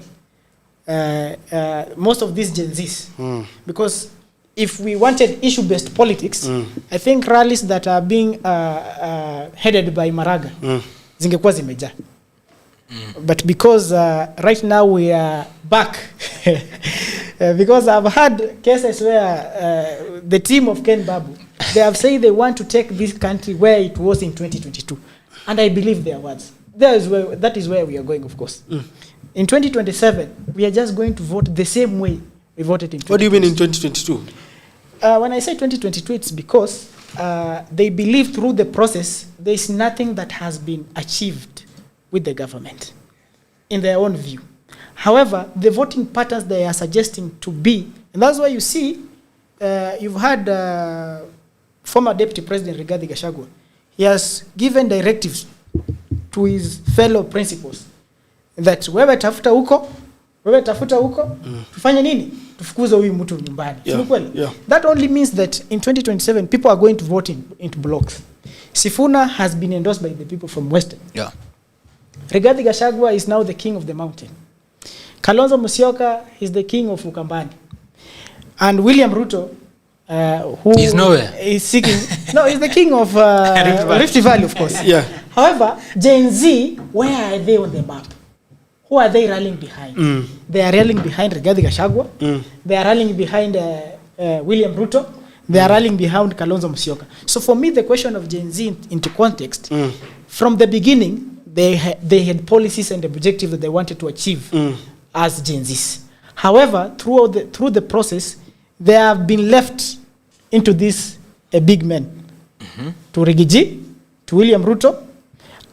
most of these Gen Zs, because if we wanted issue-based politics, I think rallies that are being headed by Maraga, zingekuwa zimeja. But because right now we are back, because I've had cases where the team of Ken Babu, they have said they want to take this country where it was in 2022. And I believe their words. That is where we are going, of course. In 2027, we are just going to vote the same way we voted in 2022. What do you mean in 2022? When I say 2022, it's because they believe through the process, there is nothing that has been achieved with the government, in their own view. However, the voting patterns they are suggesting to be, and that's why you see, you've had former Deputy President Rigathi Gachagua. He has given directives to his fellow principals that wewe tafuta huko, tufanye nini? Tufukuze huyu mtu nyumbani. That only means that in 2027, people are going to vote into blocks. Sifuna has been endorsed by the people from Western. Rigathi Gachagua is now the king of the mountain. Kalonzo Musyoka is the king of Ukambani. And William Ruto, who is nowhere, is seeking, no, he's the king of Rift Valley, of course. However, Gen Z, where are they on the map? Who are they rallying behind? They are rallying behind Rigathi Gachagua. They are rallying behind William Ruto. They are rallying behind Kalonzo Musyoka. So for me, the question of Gen Z into context, from the beginning, they had policies and objectives that they wanted to achieve as Gen Zs. However, through the process, they have been left into this big men, to Rigiji, to William Ruto,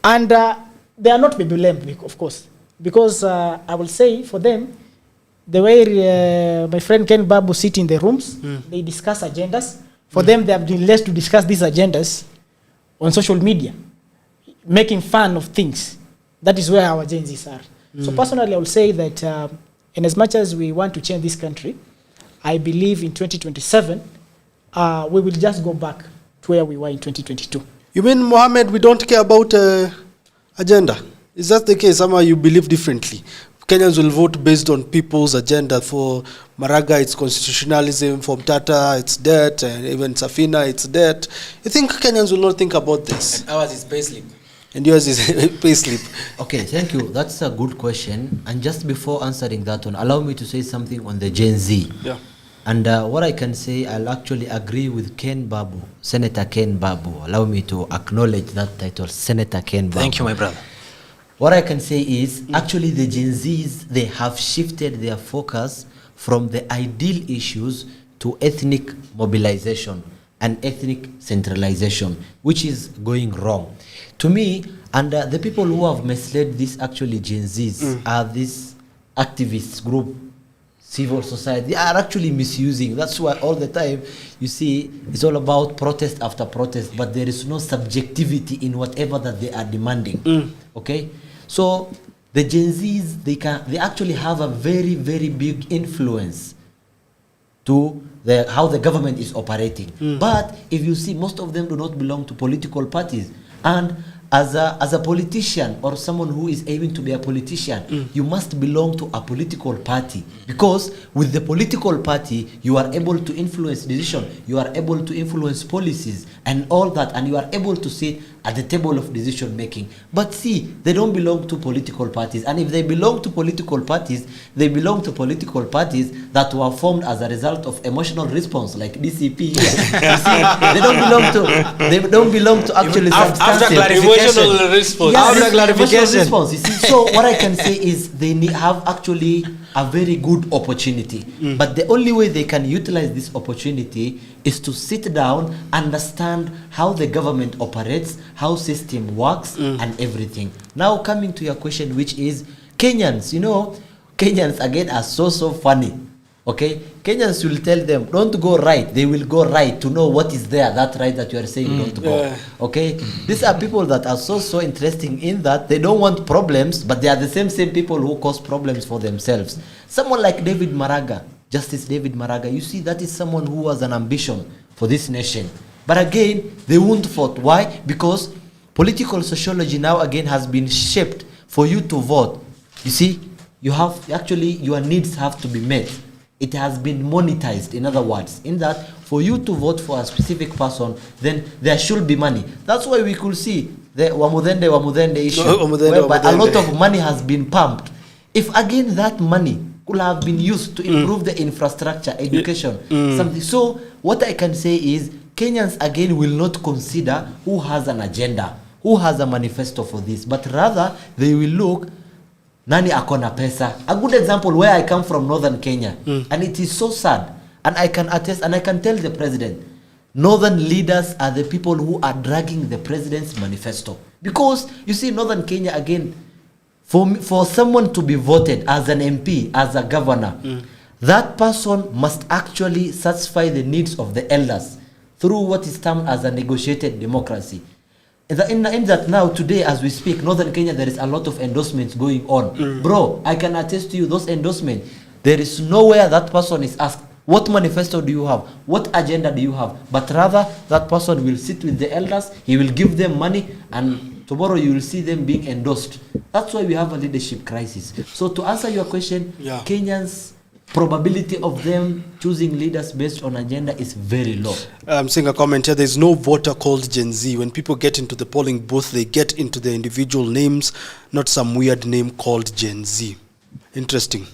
and they are not to be blamed, of course, because I will say for them, the way my friend Ken Babu sit in the rooms, they discuss agendas. For them, they have been left to discuss these agendas on social media, making fun of things. That is where our Gen Zs are. So personally, I will say that And as much as we want to change this country, I believe in 2027, we will just go back to where we were in 2022. You mean, Mohammed, we don't care about agenda? Is that the case? Somehow you believe differently? Kenyans will vote based on people's agenda. For Maraga, it's constitutionalism. For Mtata, it's debt. And even Safina, it's debt. You think Kenyans will not think about this? And ours is payslip. And yours is payslip. Okay, thank you. That's a good question. And just before answering that one, allow me to say something on the Gen Z. Yeah. And what I can say, I'll actually agree with Ken Babu, Senator Ken Babu. Allow me to acknowledge that title, Senator Ken Babu. Thank you, my brother. What I can say is, actually the Gen Zs, they have shifted their focus from the ideal issues to ethnic mobilization and ethnic centralization, which is going wrong. To me, and the people who have misled this actually Gen Zs are this activist group, civil society. They are actually misusing. That's why all the time you see it's all about protest after protest, but there is no subjectivity in whatever that they are demanding. Okay, so the Gen Zs, they actually have a very, very big influence to how the government is operating. But if you see, most of them do not belong to political parties. And as a politician or someone who is aiming to be a politician, you must belong to a political party, because with the political party you are able to influence decision, you are able to influence policies and all that, and you are able to sit at the table of decision making. But see, they don't belong to political parties, and if they belong to political parties, they belong to political parties that were formed as a result of emotional response, like DCP. You see, they don't belong to actually After substantive emotional response. Yes, After clarification. response. You see, so what I can say is they have actually a very good opportunity. But the only way they can utilize this opportunity is to sit down, understand how the government operates, how system works, and everything. Now coming to your question, which is Kenyans, you know, Kenyans again are so funny. Okay, Kenyans will tell them don't go right, they will go right to know what is there, that right that you are saying don't go. Okay, these are people that are so interesting in that they don't want problems, but they are the same people who cause problems for themselves. Someone like David Maraga, Justice David Maraga, you see, that is someone who has an ambition for this nation, but again they won't vote. Why? Because political sociology now again has been shaped for you to vote. You see, you have actually, your needs have to be met. It has been monetized, in other words, in that for you to vote for a specific person, then there should be money. That's why we could see the Wamudende issue, whereby a lot of money has been pumped. If again that money could have been used to improve the infrastructure, education, something. So what I can say is Kenyans again will not consider who has an agenda, who has a manifesto for this, but rather they will look, nani akona pesa. A good example, where I come from, northern Kenya, and it is so sad, and I can attest, and I can tell the president, northern leaders are the people who are dragging the president's manifesto. Because you see, northern Kenya again, for someone to be voted as an MP, as a governor, that person must actually satisfy the needs of the elders through what is termed as a negotiated democracy. In that now, today, as we speak, northern Kenya, there is a lot of endorsements going on. Bro, I can attest to you, those endorsements, there is nowhere that person is asked, what manifesto do you have? What agenda do you have? But rather, that person will sit with the elders, he will give them money, and tomorrow you will see them being endorsed. That's why we have a leadership crisis. So to answer your question, Kenyans, probability of them choosing leaders based on agenda is very low. I'm seeing a comment here. There's no voter called Gen Z. When people get into the polling booth, they get into the individual names, not some weird name called Gen Z. Interesting.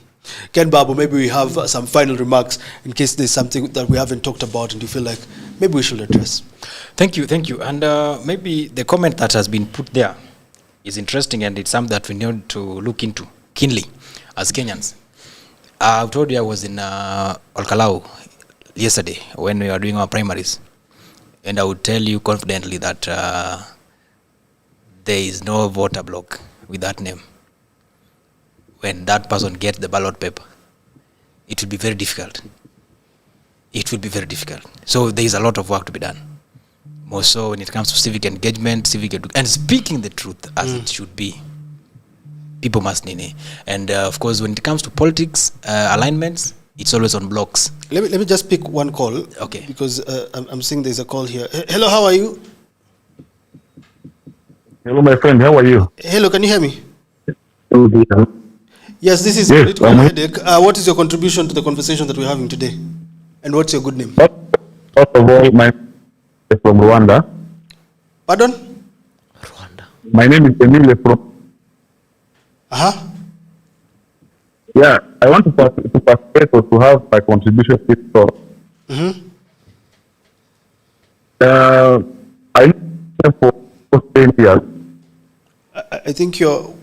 Ken Babu, maybe we have some final remarks in case there's something that we haven't talked about and you feel like maybe we should address. Thank you. And maybe the comment that has been put there is interesting, and it's something that we need to look into keenly as Kenyans. I've told you I was in Olkalau yesterday when we were doing our primaries, and I would tell you confidently that there is no voter block with that name. When that person gets the ballot paper, it will be very difficult. It will be very difficult. So there is a lot of work to be done. More so when it comes to civic engagement, and speaking the truth as it should be. people must nini. And of course, when it comes to politics alignments, it's always on blocks. Let me just pick one call. Okay. Because I'm seeing there's a call here. Hello, how are you? Hello, my friend. How are you? Hello, can you hear me? Okay. Yes, this is Political Headache. What is your contribution to the conversation that we're having today? And what's your good name? First of all, my name is from Rwanda. Pardon? My name is Emile from. Yeah, I want to participate or to have my contribution to this talk. I live for 10 years. I think your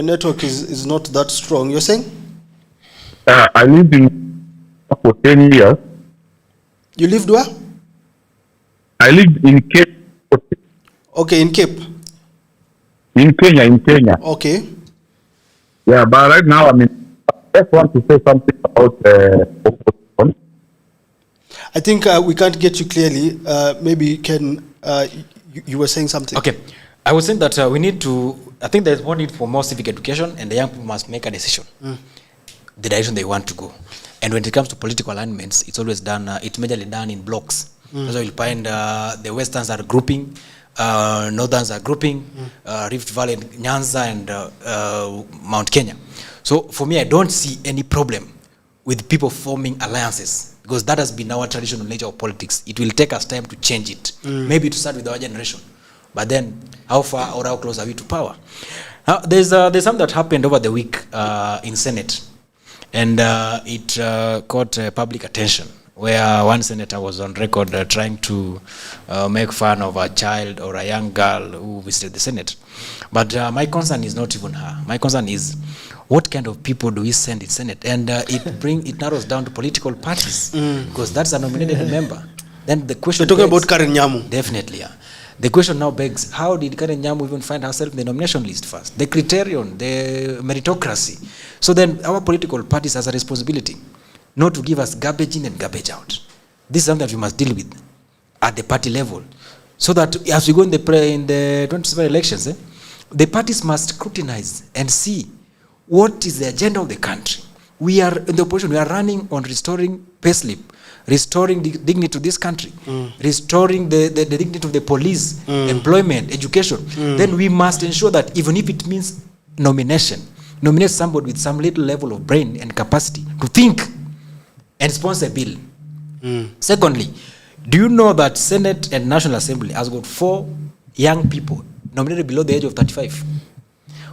network is not that strong. You're saying? I lived in for 10 years. You lived where? I lived in Cape. Okay, in Cape. In Kenya. Okay. Yeah, but right now, I just want to say something about opposition. I think we can't get you clearly. Maybe you were saying something. Okay. I was saying that we need to, I think there's more need for more civic education, and the young people must make a decision, the direction they want to go. And when it comes to political alignments, it's always done, it's majorly done in blocks. So you'll find the Westerns are grouping, Northerns are grouping, Rift Valley, Nyanza, and Mount Kenya. So for me, I don't see any problem with people forming alliances, because that has been our traditional nature of politics. It will take us time to change it. Maybe to start with our generation. But then, how far or how close are we to power? Now, there's something that happened over the week in Senate, and it caught public attention, where one senator was on record trying to make fun of a child or a young girl who visited the Senate. But my concern is not even her. My concern is, what kind of people do we send in Senate? And it narrows down to political parties, because that's a nominated member. Then the question, you're talking about Karen Nyamu. Definitely, yeah. The question now begs, how did Karen Nyamu even find herself in the nomination list first? The criterion, the meritocracy. So then our political parties has a responsibility not to give us garbage in and garbage out. This is something that we must deal with at the party level. So that as we go in the 2027 elections, the parties must scrutinize and see what is the agenda of the country. We are in the opposition, we are running on restoring payslip, restoring the dignity to this country, restoring the dignity of the police, employment, education. Then we must ensure that even if it means nominate somebody with some little level of brain and capacity to think and sponsor a bill. Secondly, do you know that Senate and National Assembly has got 4 young people nominated below the age of 35?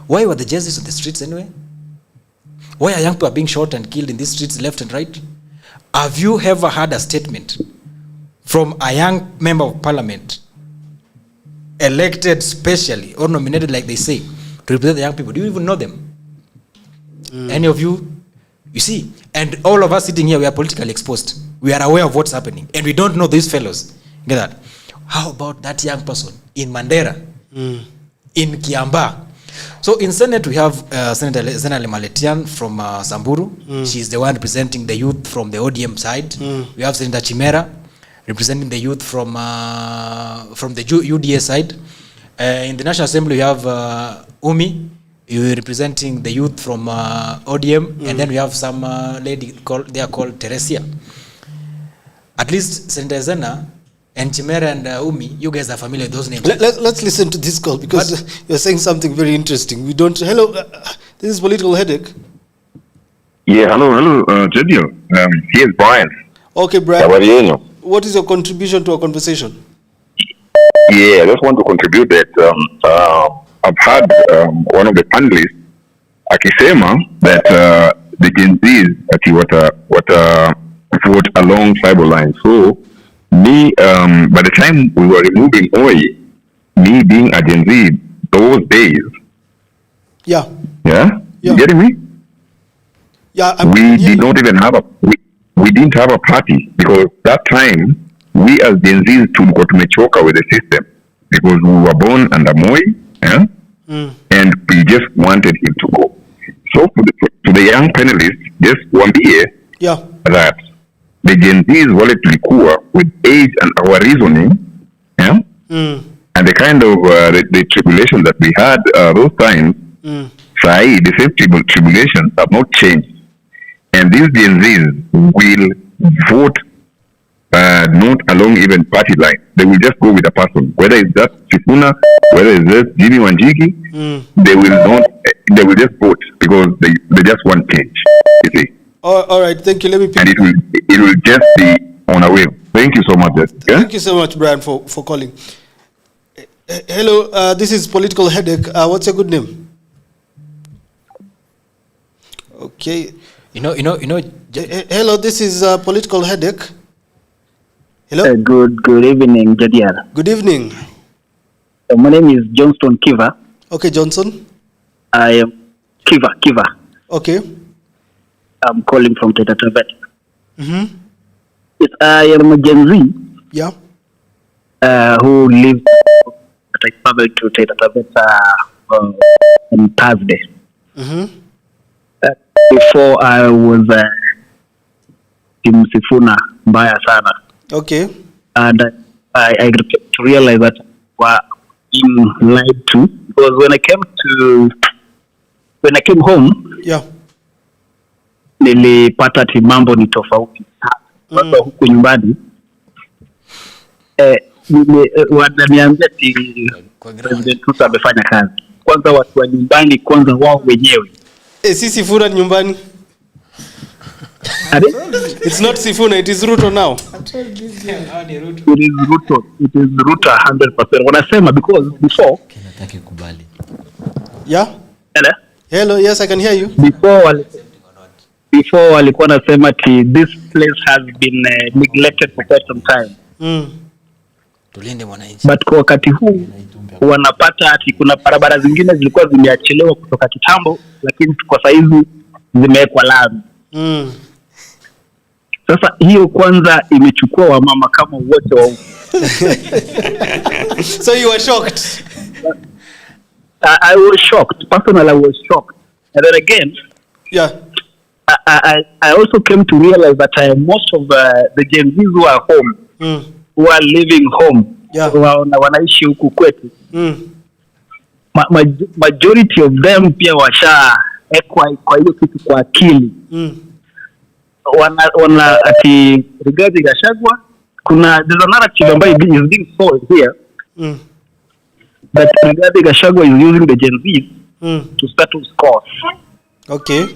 Why were the judges on the streets anyway? Why are young people being shot and killed in these streets left and right? Have you ever heard a statement from a young member of parliament elected specially or nominated, like they say, to represent the young people? Do you even know them? Any of you? You see, and all of us sitting here, we are politically exposed. We are aware of what's happening, and we don't know these fellows. Get that? How about that young person in Mandera, in Kiamba? So in Senate, we have Senator Zena Lemaletian from Samburu. She's the one representing the youth from the ODM side. We have Senator Chimera representing the youth from the UDA side. In the National Assembly, we have Umi, representing the youth from ODM, and then we have some lady called Teresia. At least Senator Zena and Chimera and Umi, you guys are familiar with those names. Let's listen to this call, because you're saying something very interesting. Hello, this is Political Headache. Yeah, hello, JDL. Here's Brian. Okay, Brian. How are you? What is your contribution to our conversation? Yeah, I just want to contribute that I've had one of the panelists akisema that the Gen Zs what vote along tribal lines. So me, by the time we were removing oil, me being a Gen Z those days. Yeah. Yeah. You getting me? Yeah. We did not even have we didn't have a party, because that time we as Gen Zs got tumechoka with the system, because we were born under Moi, yeah, and we just wanted him to go. So to the young panelists, just wambie that the Gen Zs wale tulikuwa with age and our reasoning, and the kind of the tribulation that we had those times the same tribulations have not changed. And these Gen Zs will vote not along even party lines. They will just go with a person, whether it's just Sifuna, whether it's just Jimmy Wanjigi. They will not. They will just vote because they just want change. You see. All right, thank you. Let me pick. And it will just be on a way. Thank you so much. Yeah? Thank you so much, Brian, for calling. Hello, this is Political Headache. What's your good name? Okay. Hello, this is Political Headache. Hello. Good evening, Jadial. Good evening. My name is Johnston Kiva. Okay, Johnson. I am Kiva. Okay. I'm calling from Taita Taveta. Mm-hmm. Yes, I am a Gen Z. Yeah. Who lives I traveled to Taita Taveta on Thursday. Mm-hmm. Before I was in Sifuna mbaya sana. Okay. And I realized that we're being lied to, because when I came home, yeah, nilipata ati mambo ni tofauti. Sasa huku nyumbani wananiambia ati President Ruto amefanya kazi. Kwanza watu wa nyumbani, kwanza wao wenyewe. Si Sifuna nyumbani. It's not Sifuna, it is Ruto now. It is Ruto 100%. Wanasema because before. Yeah? Hello, yes, I can hear you. Before walikuwa nasema ati this place has been neglected for quite some time. But kwa wakati huu wanapata ati kuna barabara zingine zilikuwa zimeachelewa kutoka kitambo, lakini kwa saizi zimewekwa lami. Sasa hiyo kwanza imechukua wamama kama wote wa So you were shocked? I was shocked. Personally, I was shocked. And then again, yeah, I also came to realize that most of the Gen Zs who are home, who are living home, wanaishi huku kwetu, majority of them pia washaekwa kwa hiyo kitu kwa akili. Wana ati Rigathi Gachagua, there's a narrative ambayo is being sold here that Rigathi Gachagua is using the Gen Z to settle scores. Okay.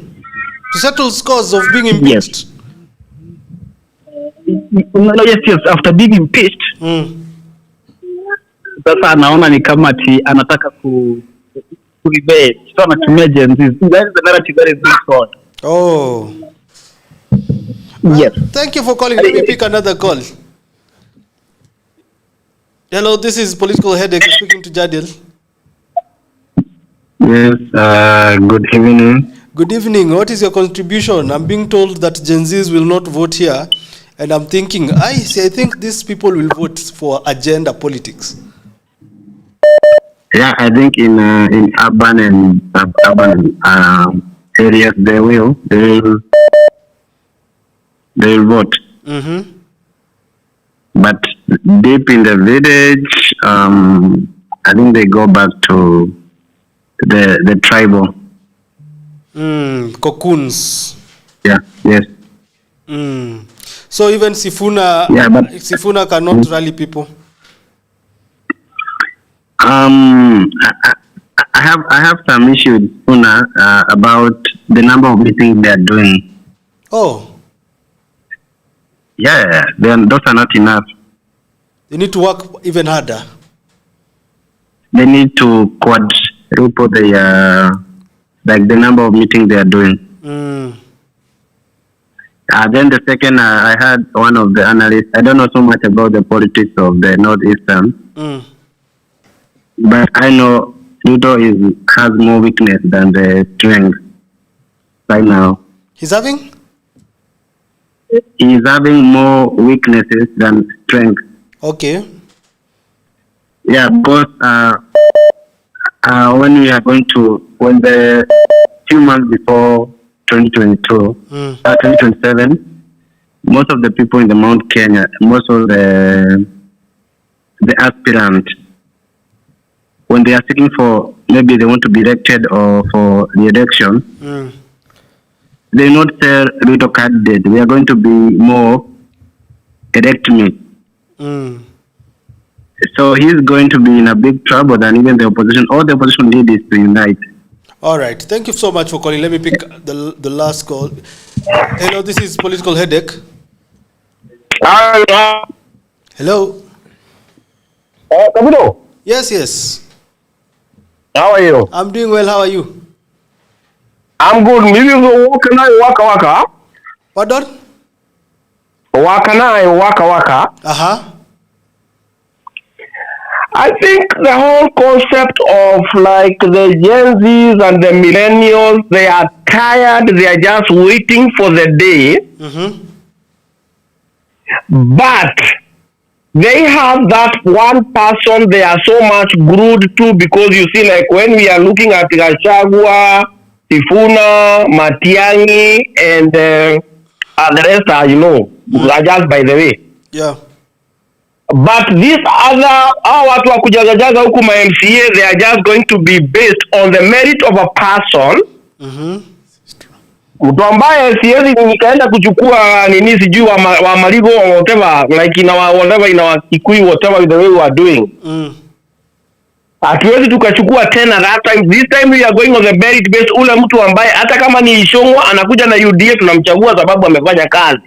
To settle scores of being impeached? Yes, after being impeached. Sasa anaona ni kama ati anataka ku rebate. So anatumia Gen Z. That is the narrative that is being sold. Oh. Yes. Thank you for calling. Let me pick another call. Hello, this is Political Headache speaking to Jadiel. Yes, good evening. Good evening. What is your contribution? I'm being told that Gen Zs will not vote here, and I'm thinking, I think these people will vote for agenda politics. Yeah, I think in urban and suburban areas they will vote. Mm-hmm. But deep in the village, I think they go back to the tribal. Cocoons. Yeah. Yes. So even Sifuna, Sifuna cannot rally people. I have some issue with Sifuna about the number of meetings they are doing. Oh. Yeah, those are not enough. They need to work even harder. They need to quadruple the number of meetings they are doing. Then the second, I had one of the analysts. I don't know so much about the politics of the Northeastern, but I know Ruto has more weakness than the strength right now. He's having more weaknesses than strength. Okay. Yeah, because when the few months before 2027, most of the people in the Mount Kenya, most of the aspirants when they are seeking for, maybe they want to be elected or for the election, they not say Ruto candidate. We are going to be more elect me. So he's going to be in a big trouble than even the opposition. All the opposition need is to unite. All right. Thank you so much for calling. Let me pick the last call. Hello, this is Political Headache. Hello. Kabuto. Yes. How are you? I'm doing well. How are you? I'm good. Mimi waka. Pardon? Waka. I think the whole concept of like the Gen Zs and the millennials, they are tired. They are just waiting for the day. But they have that one person they are so much glued to, because you see, like when we are looking at Gachagua, Sifuna, Matiang'i, and the rest are, are just by the way. Yeah. But these other, watu wa kujazajaza huku ma MCA, they are just going to be based on the merit of a person. Mtu ambaye siwezi nikaenda kuchukua nini sijui wa Marigo or whatever, like in our whatever, in our Kikuyu, whatever the way we are doing. Hatuwezi tukachukua tena that time. This time we are going on the merit based. Ule mtu ambaye hata kama ni Ishongwa anakuja na UDA, tunamchagua sababu amefanya kazi.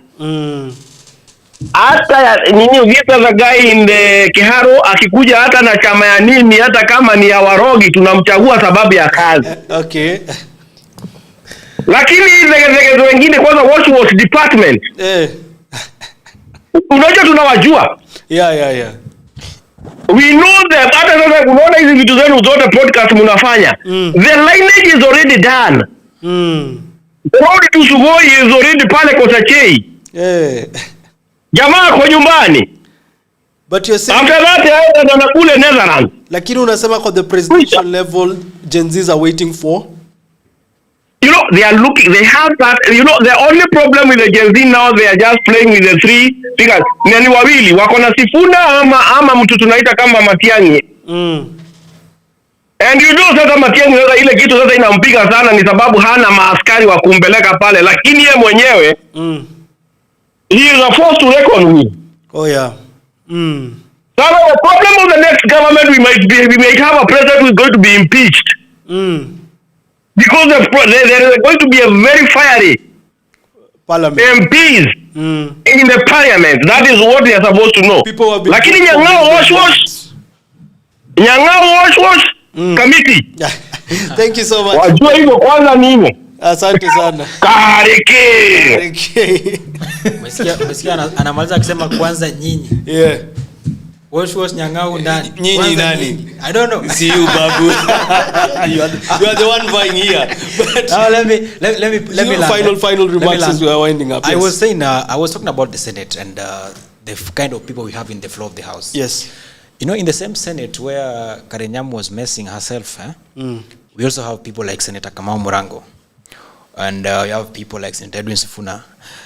Hata nini vita za guy in the Kiharo akikuja hata na chama ya nini, hata kama ni ya Warogi, tunamchagua sababu ya kazi. Okay. Lakini zege wengine kwanza watch department. Unajua tunawajua. Yeah. We know them. Hata sasa unaona hizi vitu zenu zote podcast mnafanya. The lineage is already done. The road to Sugoi is already pale Kosachei. Jamaa kwa nyumbani. But you're saying after that na kule Netherlands. Lakini unasema kwa the presidential level Gen Zs are waiting for? They are looking, they have that, the only problem with the Gen Z now, they are just playing with the three figures. Ni wawili, wako na Sifuna ama mtu tunaita kama Matiang'i. And sasa Matiang'i sasa ile kitu sasa inampiga sana ni sababu hana maaskari wa kumpeleka pale, lakini yeye mwenyewe he is a force to reckon with. Oh yeah. So the problem of the next government, we might have a president who is going to be impeached. Because there is going to be a very fiery parliament. MPs in the parliament. That is what they are supposed to know. Lakini Nyang'ao wash committee. Thank you so much. Wajua hivyo kwanza ni hivyo. Asante sana. Kareke. Umesikia anamaliza akisema kwanza nyinyi. Yeah. Wash Nyang'ao ndani. Nyinyi nani? I don't know. See you, Babu. you are the one vying here. But now let me final remarks as we are winding up. I was saying I was talking about the Senate and the kind of people we have in the floor of the House. Yes. In the same Senate where Karenyam was messing herself, we also have people like Senator Kamau Murango. And we have people like Senator Edwin Sifuna.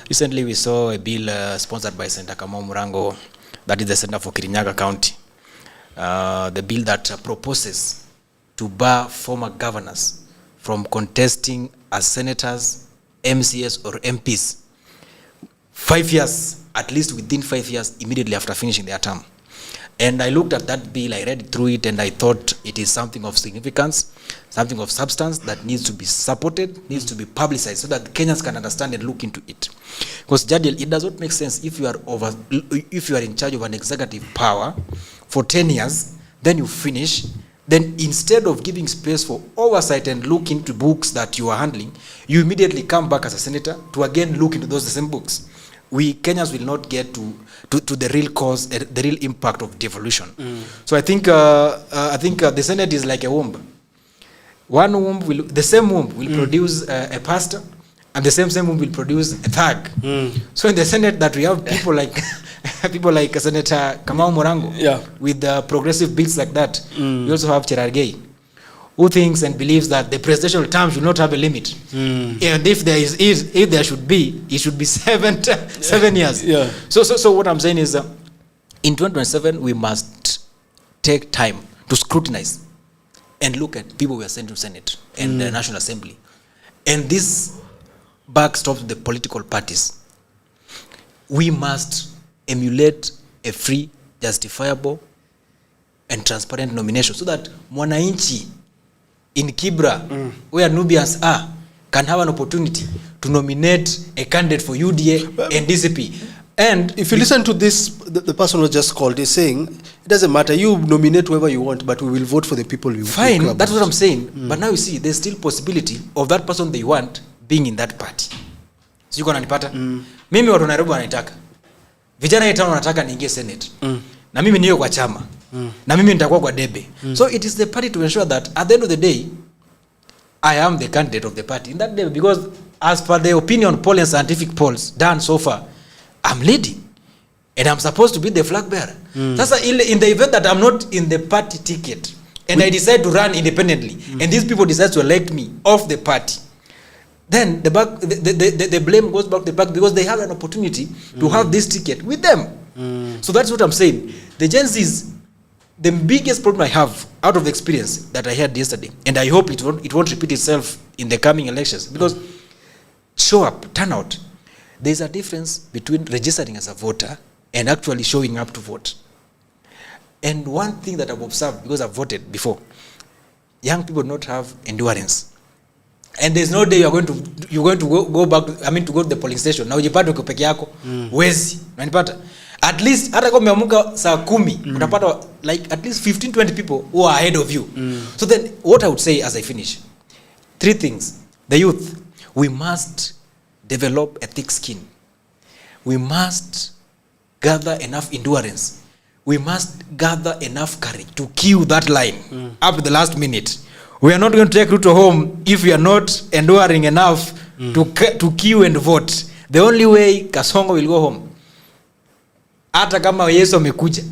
Recently we saw a bill sponsored by Senator Kamau Murango, that is the Senator for Kirinyaga County. The bill that proposes to bar former governors from contesting as senators, MCS or MPs 5 years, at least within 5 years, immediately after finishing their term. And I looked at that bill, I read through it, and I thought it is something of significance, something of substance that needs to be supported, needs to be publicized so that Kenyans can understand and look into it. Because Jadiel, it does not make sense if you are in charge of an executive power for 10 years, then you finish, then instead of giving space for oversight and look into books that you are handling, you immediately come back as a senator to again look into those same books. We Kenyans will not get to the real cause, the real impact of devolution. So I think the Senate is like a womb. One womb the same womb will produce a pastor, and the same womb will produce a thug. So in the Senate that we have people like Senator Kamau Murango, with progressive bills like that. We also have Cherargei, who thinks and believes that the presidential term should not have a limit. And if there should be, it should be 7 years. Yeah. So what I'm saying is, in 2027, we must take time to scrutinize and look at people we are sent to Senate and the National Assembly. And this backstops the political parties. We must emulate a free, justifiable, and transparent nomination so that mwananchi in Kibra, where Nubians are, can have an opportunity to nominate a candidate for UDA and DCP. And if you listen to this, the person who just called is saying, it doesn't matter, you nominate whoever you want, but we will vote for the people you fine, that's what I'm saying. But now you see, there's still possibility of that person they want being in that party. So you wananipata? Mimi watu Nairobi wanaitaka. Vijana 5 wanataka niingie Senate. Na mimi niyo kwa chama. Na mimi nitakuwa kwa debe. So it is the party to ensure that at the end of the day, I am the candidate of the party in that debe, because as per the opinion poll and scientific polls done so far, I'm leading. And I'm supposed to be the flag bearer. Sasa in the event that I'm not in the party ticket and I decide to run independently and these people decide to elect me off the party, then the blame goes back to the party because they have an opportunity to have this ticket with them. So that's what I'm saying. The Gen Zs, the biggest problem I have out of the experience that I had yesterday, and I hope it won't repeat itself in the coming elections, because show up, turn out. There's a difference between registering as a voter and actually showing up to vote. And one thing that I've observed, because I've voted before, young people do not have endurance. And there's no day you're going to go back, to go to the polling station. Now ujipata uko peke yako, wezi. Unanipata? At least hata kama umeamka saa 10, utapata like at least 15-20 people who are ahead of you. So then what I would say as I finish, 3 things. The youth, we must develop a thick skin. We must gather enough endurance. We must gather enough courage to queue that line up to the last minute. We are not going to take Ruto home if we are not enduring enough to queue and vote. The only way Kasongo will go home, hata kama Yesu amekuja,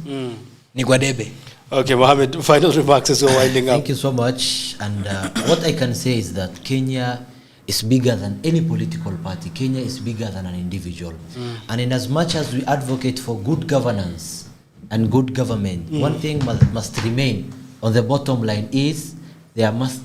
ni kwa debe. Okay, Mohammed, final remarks as we're winding up. Thank you so much. And what I can say is that Kenya is bigger than any political party. Kenya is bigger than an individual. And in as much as we advocate for good governance and good government, one thing must remain on the bottom line is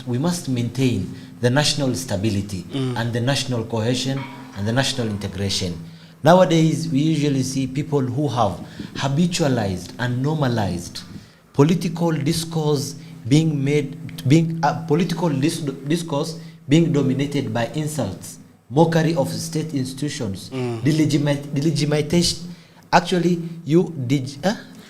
we must maintain the national stability and the national cohesion and the national integration. Nowadays, we usually see people who have habitualized and normalized political discourse being dominated by insults, mockery of state institutions, delegitimize. Actually, you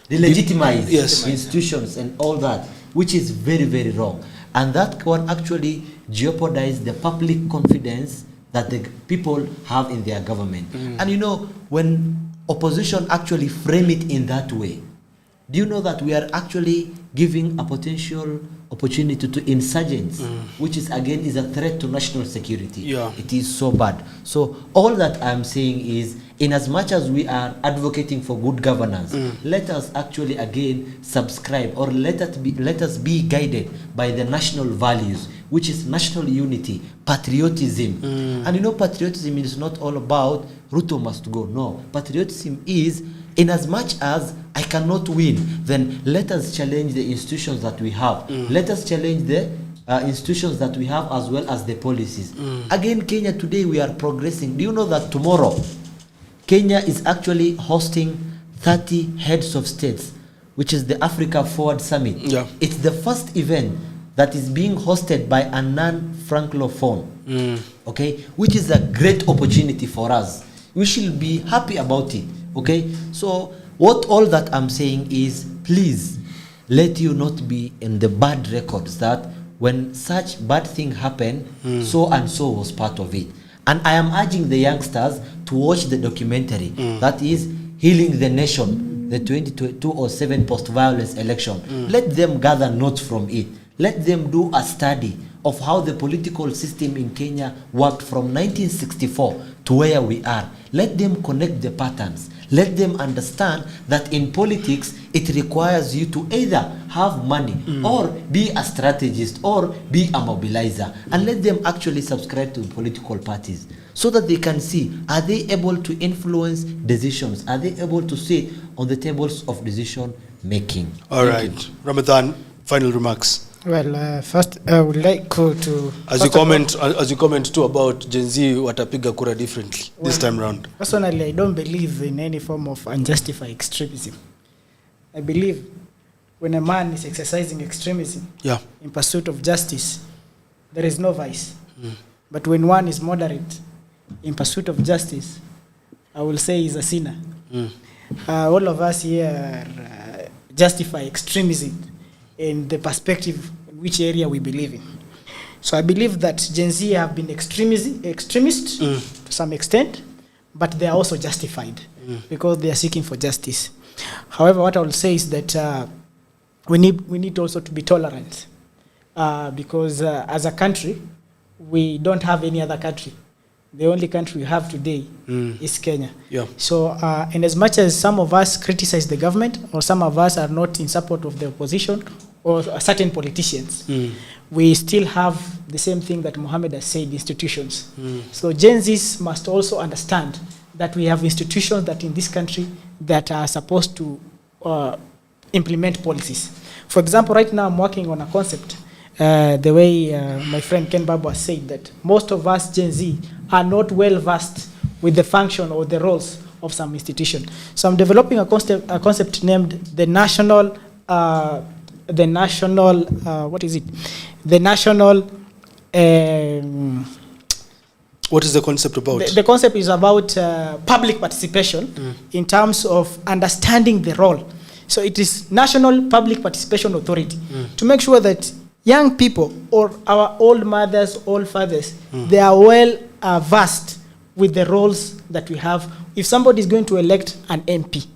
delegitimize institutions and all that, which is very, very wrong. And that can actually jeopardize the public confidence that the people have in their government. And you know, when opposition actually frame it in that way, do you know that we are actually giving a potential opportunity to insurgents, which is again is a threat to national security? It is so bad. So all that I'm saying is, in as much as we are advocating for good governance, let us actually again subscribe, or let us be guided by the national values, which is national unity, patriotism. And you know, patriotism is not all about Ruto must go. No, patriotism is, in as much as I cannot win, then let us challenge the institutions that we have. Let us challenge the institutions that we have, as well as the policies. Again, Kenya today, we are progressing. Do you know that tomorrow Kenya is actually hosting 30 heads of states, which is the Africa Forward Summit? It's the first event that is being hosted by a non-francophone, okay, which is a great opportunity for us. We should be happy about it. Okay, so what all that I'm saying is, please let you not be in the bad records that when such bad thing happened, so and so was part of it. And I am urging the youngsters to watch the documentary that is Healing the Nation, the 2007 post-violence election. Let them gather notes from it. Let them do a study of how the political system in Kenya worked from 1964 to where we are. Let them connect the patterns. Let them understand that in politics, it requires you to either have money or be a strategist or be a mobilizer. And let them actually subscribe to political parties so that they can see, are they able to influence decisions? Are they able to sit on the tables of decision making? All right. Ramadan, final remarks. Well, first I would like to as you comment too about Gen Z watapiga kura differently this time round. Personally, I don't believe in any form of unjustified extremism. I believe when a man is exercising extremism in pursuit of justice, there is no vice. But when one is moderate in pursuit of justice, I will say he's a sinner. All of us here justify extremism in the perspective in which area we believe in. So I believe that Gen Z have been extremist to some extent, but they are also justified because they are seeking for justice. However, what I will say is that we need also to be tolerant because as a country, we don't have any other country. The only country we have today is Kenya. So, and as much as some of us criticize the government, or some of us are not in support of the opposition or certain politicians, we still have the same thing that Mohammed has said, institutions. So Gen Zs must also understand that we have institutions that in this country that are supposed to implement policies. For example, right now I'm working on a concept, the way my friend Ken Babu has said that most of us Gen Z are not well versed with the function or the roles of some institution. So I'm developing a concept named the national, what is it? The national, what is the concept about? The concept is about public participation in terms of understanding the role. So it is National Public Participation Authority to make sure that young people or our old mothers, old fathers, they are well versed with the roles that we have. If somebody is going to elect an MP,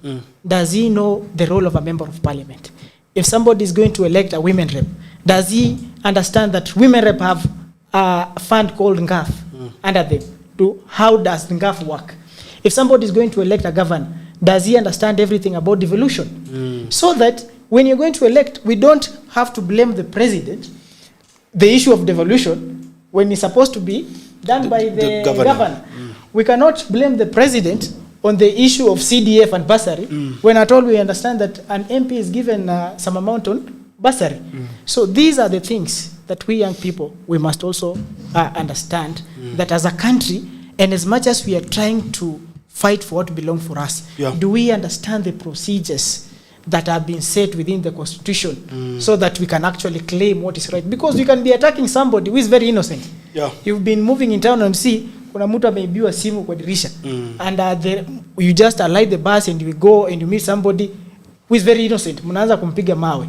does he know the role of a member of parliament? If somebody is going to elect a women rep, does he understand that women rep have a fund called NGAF under them? How does NGAF work? If somebody is going to elect a governor, does he understand everything about devolution? So that when you're going to elect, we don't have to blame the president, the issue of devolution, when it's supposed to be done by the governor. We cannot blame the president on the issue of CDF and bursary, when at all we understand that an MP is given some amount on bursary. So these are the things that we young people, we must also understand that as a country, and as much as we are trying to fight for what belongs for us, do we understand the procedures that have been set within the constitution so that we can actually claim what is right? Because you can be attacking somebody who is very innocent. You've been moving in town and see kuna mtu ameibiwa simu kwa dirisha, and you just alight the bus and you go and you meet somebody who is very innocent, mnaanza kumpiga mawe.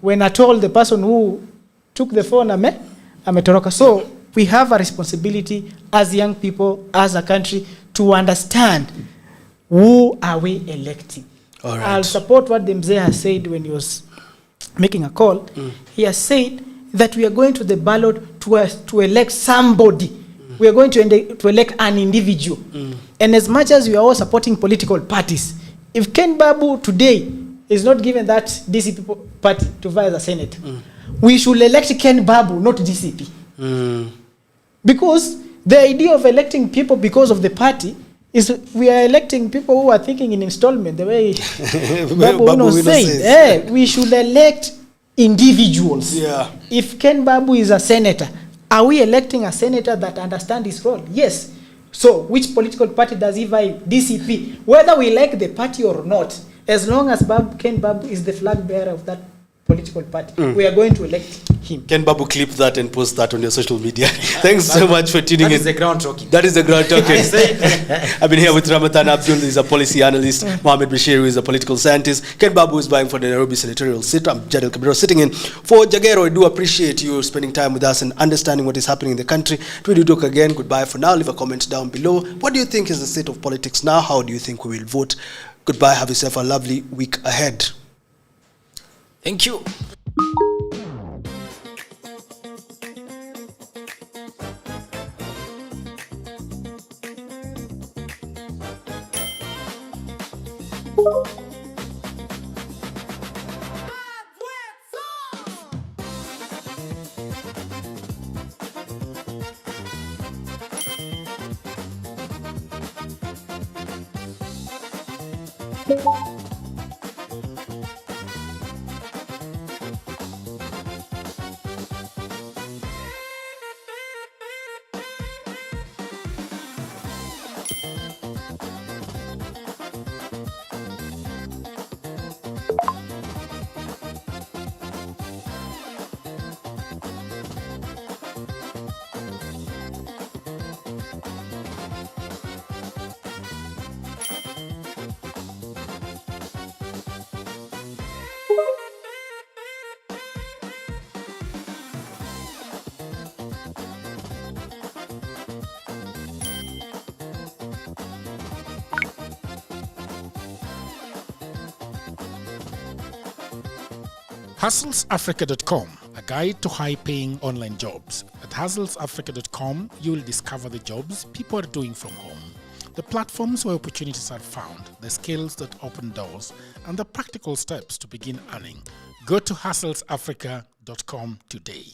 When I told the person who took the phone ametoroka. So we have a responsibility as young people, as a country, to understand who are we electing. I'll support what the Mzee has said when he was making a call. He has said that we are going to the ballot to elect somebody. We are going to elect an individual. And as much as we are all supporting political parties, if Ken Babu today is not given that DCP party to vie as a senator, we should elect Ken Babu, not DCP. Because the idea of electing people because of the party is we are electing people who are thinking in installment, the way Babu said. We should elect individuals. If Ken Babu is a senator, are we electing a senator that understands his role? Yes. So which political party does he vie? DCP. Whether we like the party or not, as long as Ken Babu is the flag bearer of that political party, we are going to elect him. Ken Babu, clip that and post that on your social media. Thanks so much for tuning in. That is the ground talking. That is the ground talking. I've been here with Ramadhan Abdul, who is a policy analyst, Mohammed Bashir, who is a political scientist, Ken Babu is vying for the Nairobi senatorial seat. I'm Jadel Kabiro sitting in for Jagero. I do appreciate you spending time with us and understanding what is happening in the country. Till we do talk again, goodbye for now. Leave a comment down below. What do you think is the state of politics now? How do you think we will vote? Goodbye. Have yourself a lovely week ahead. Thank you. HustlesAfrica.com, a guide to high-paying online jobs. At HustlesAfrica.com, you will discover the jobs people are doing from home, the platforms where opportunities are found, the skills that open doors, and the practical steps to begin earning. Go to HustlesAfrica.com today.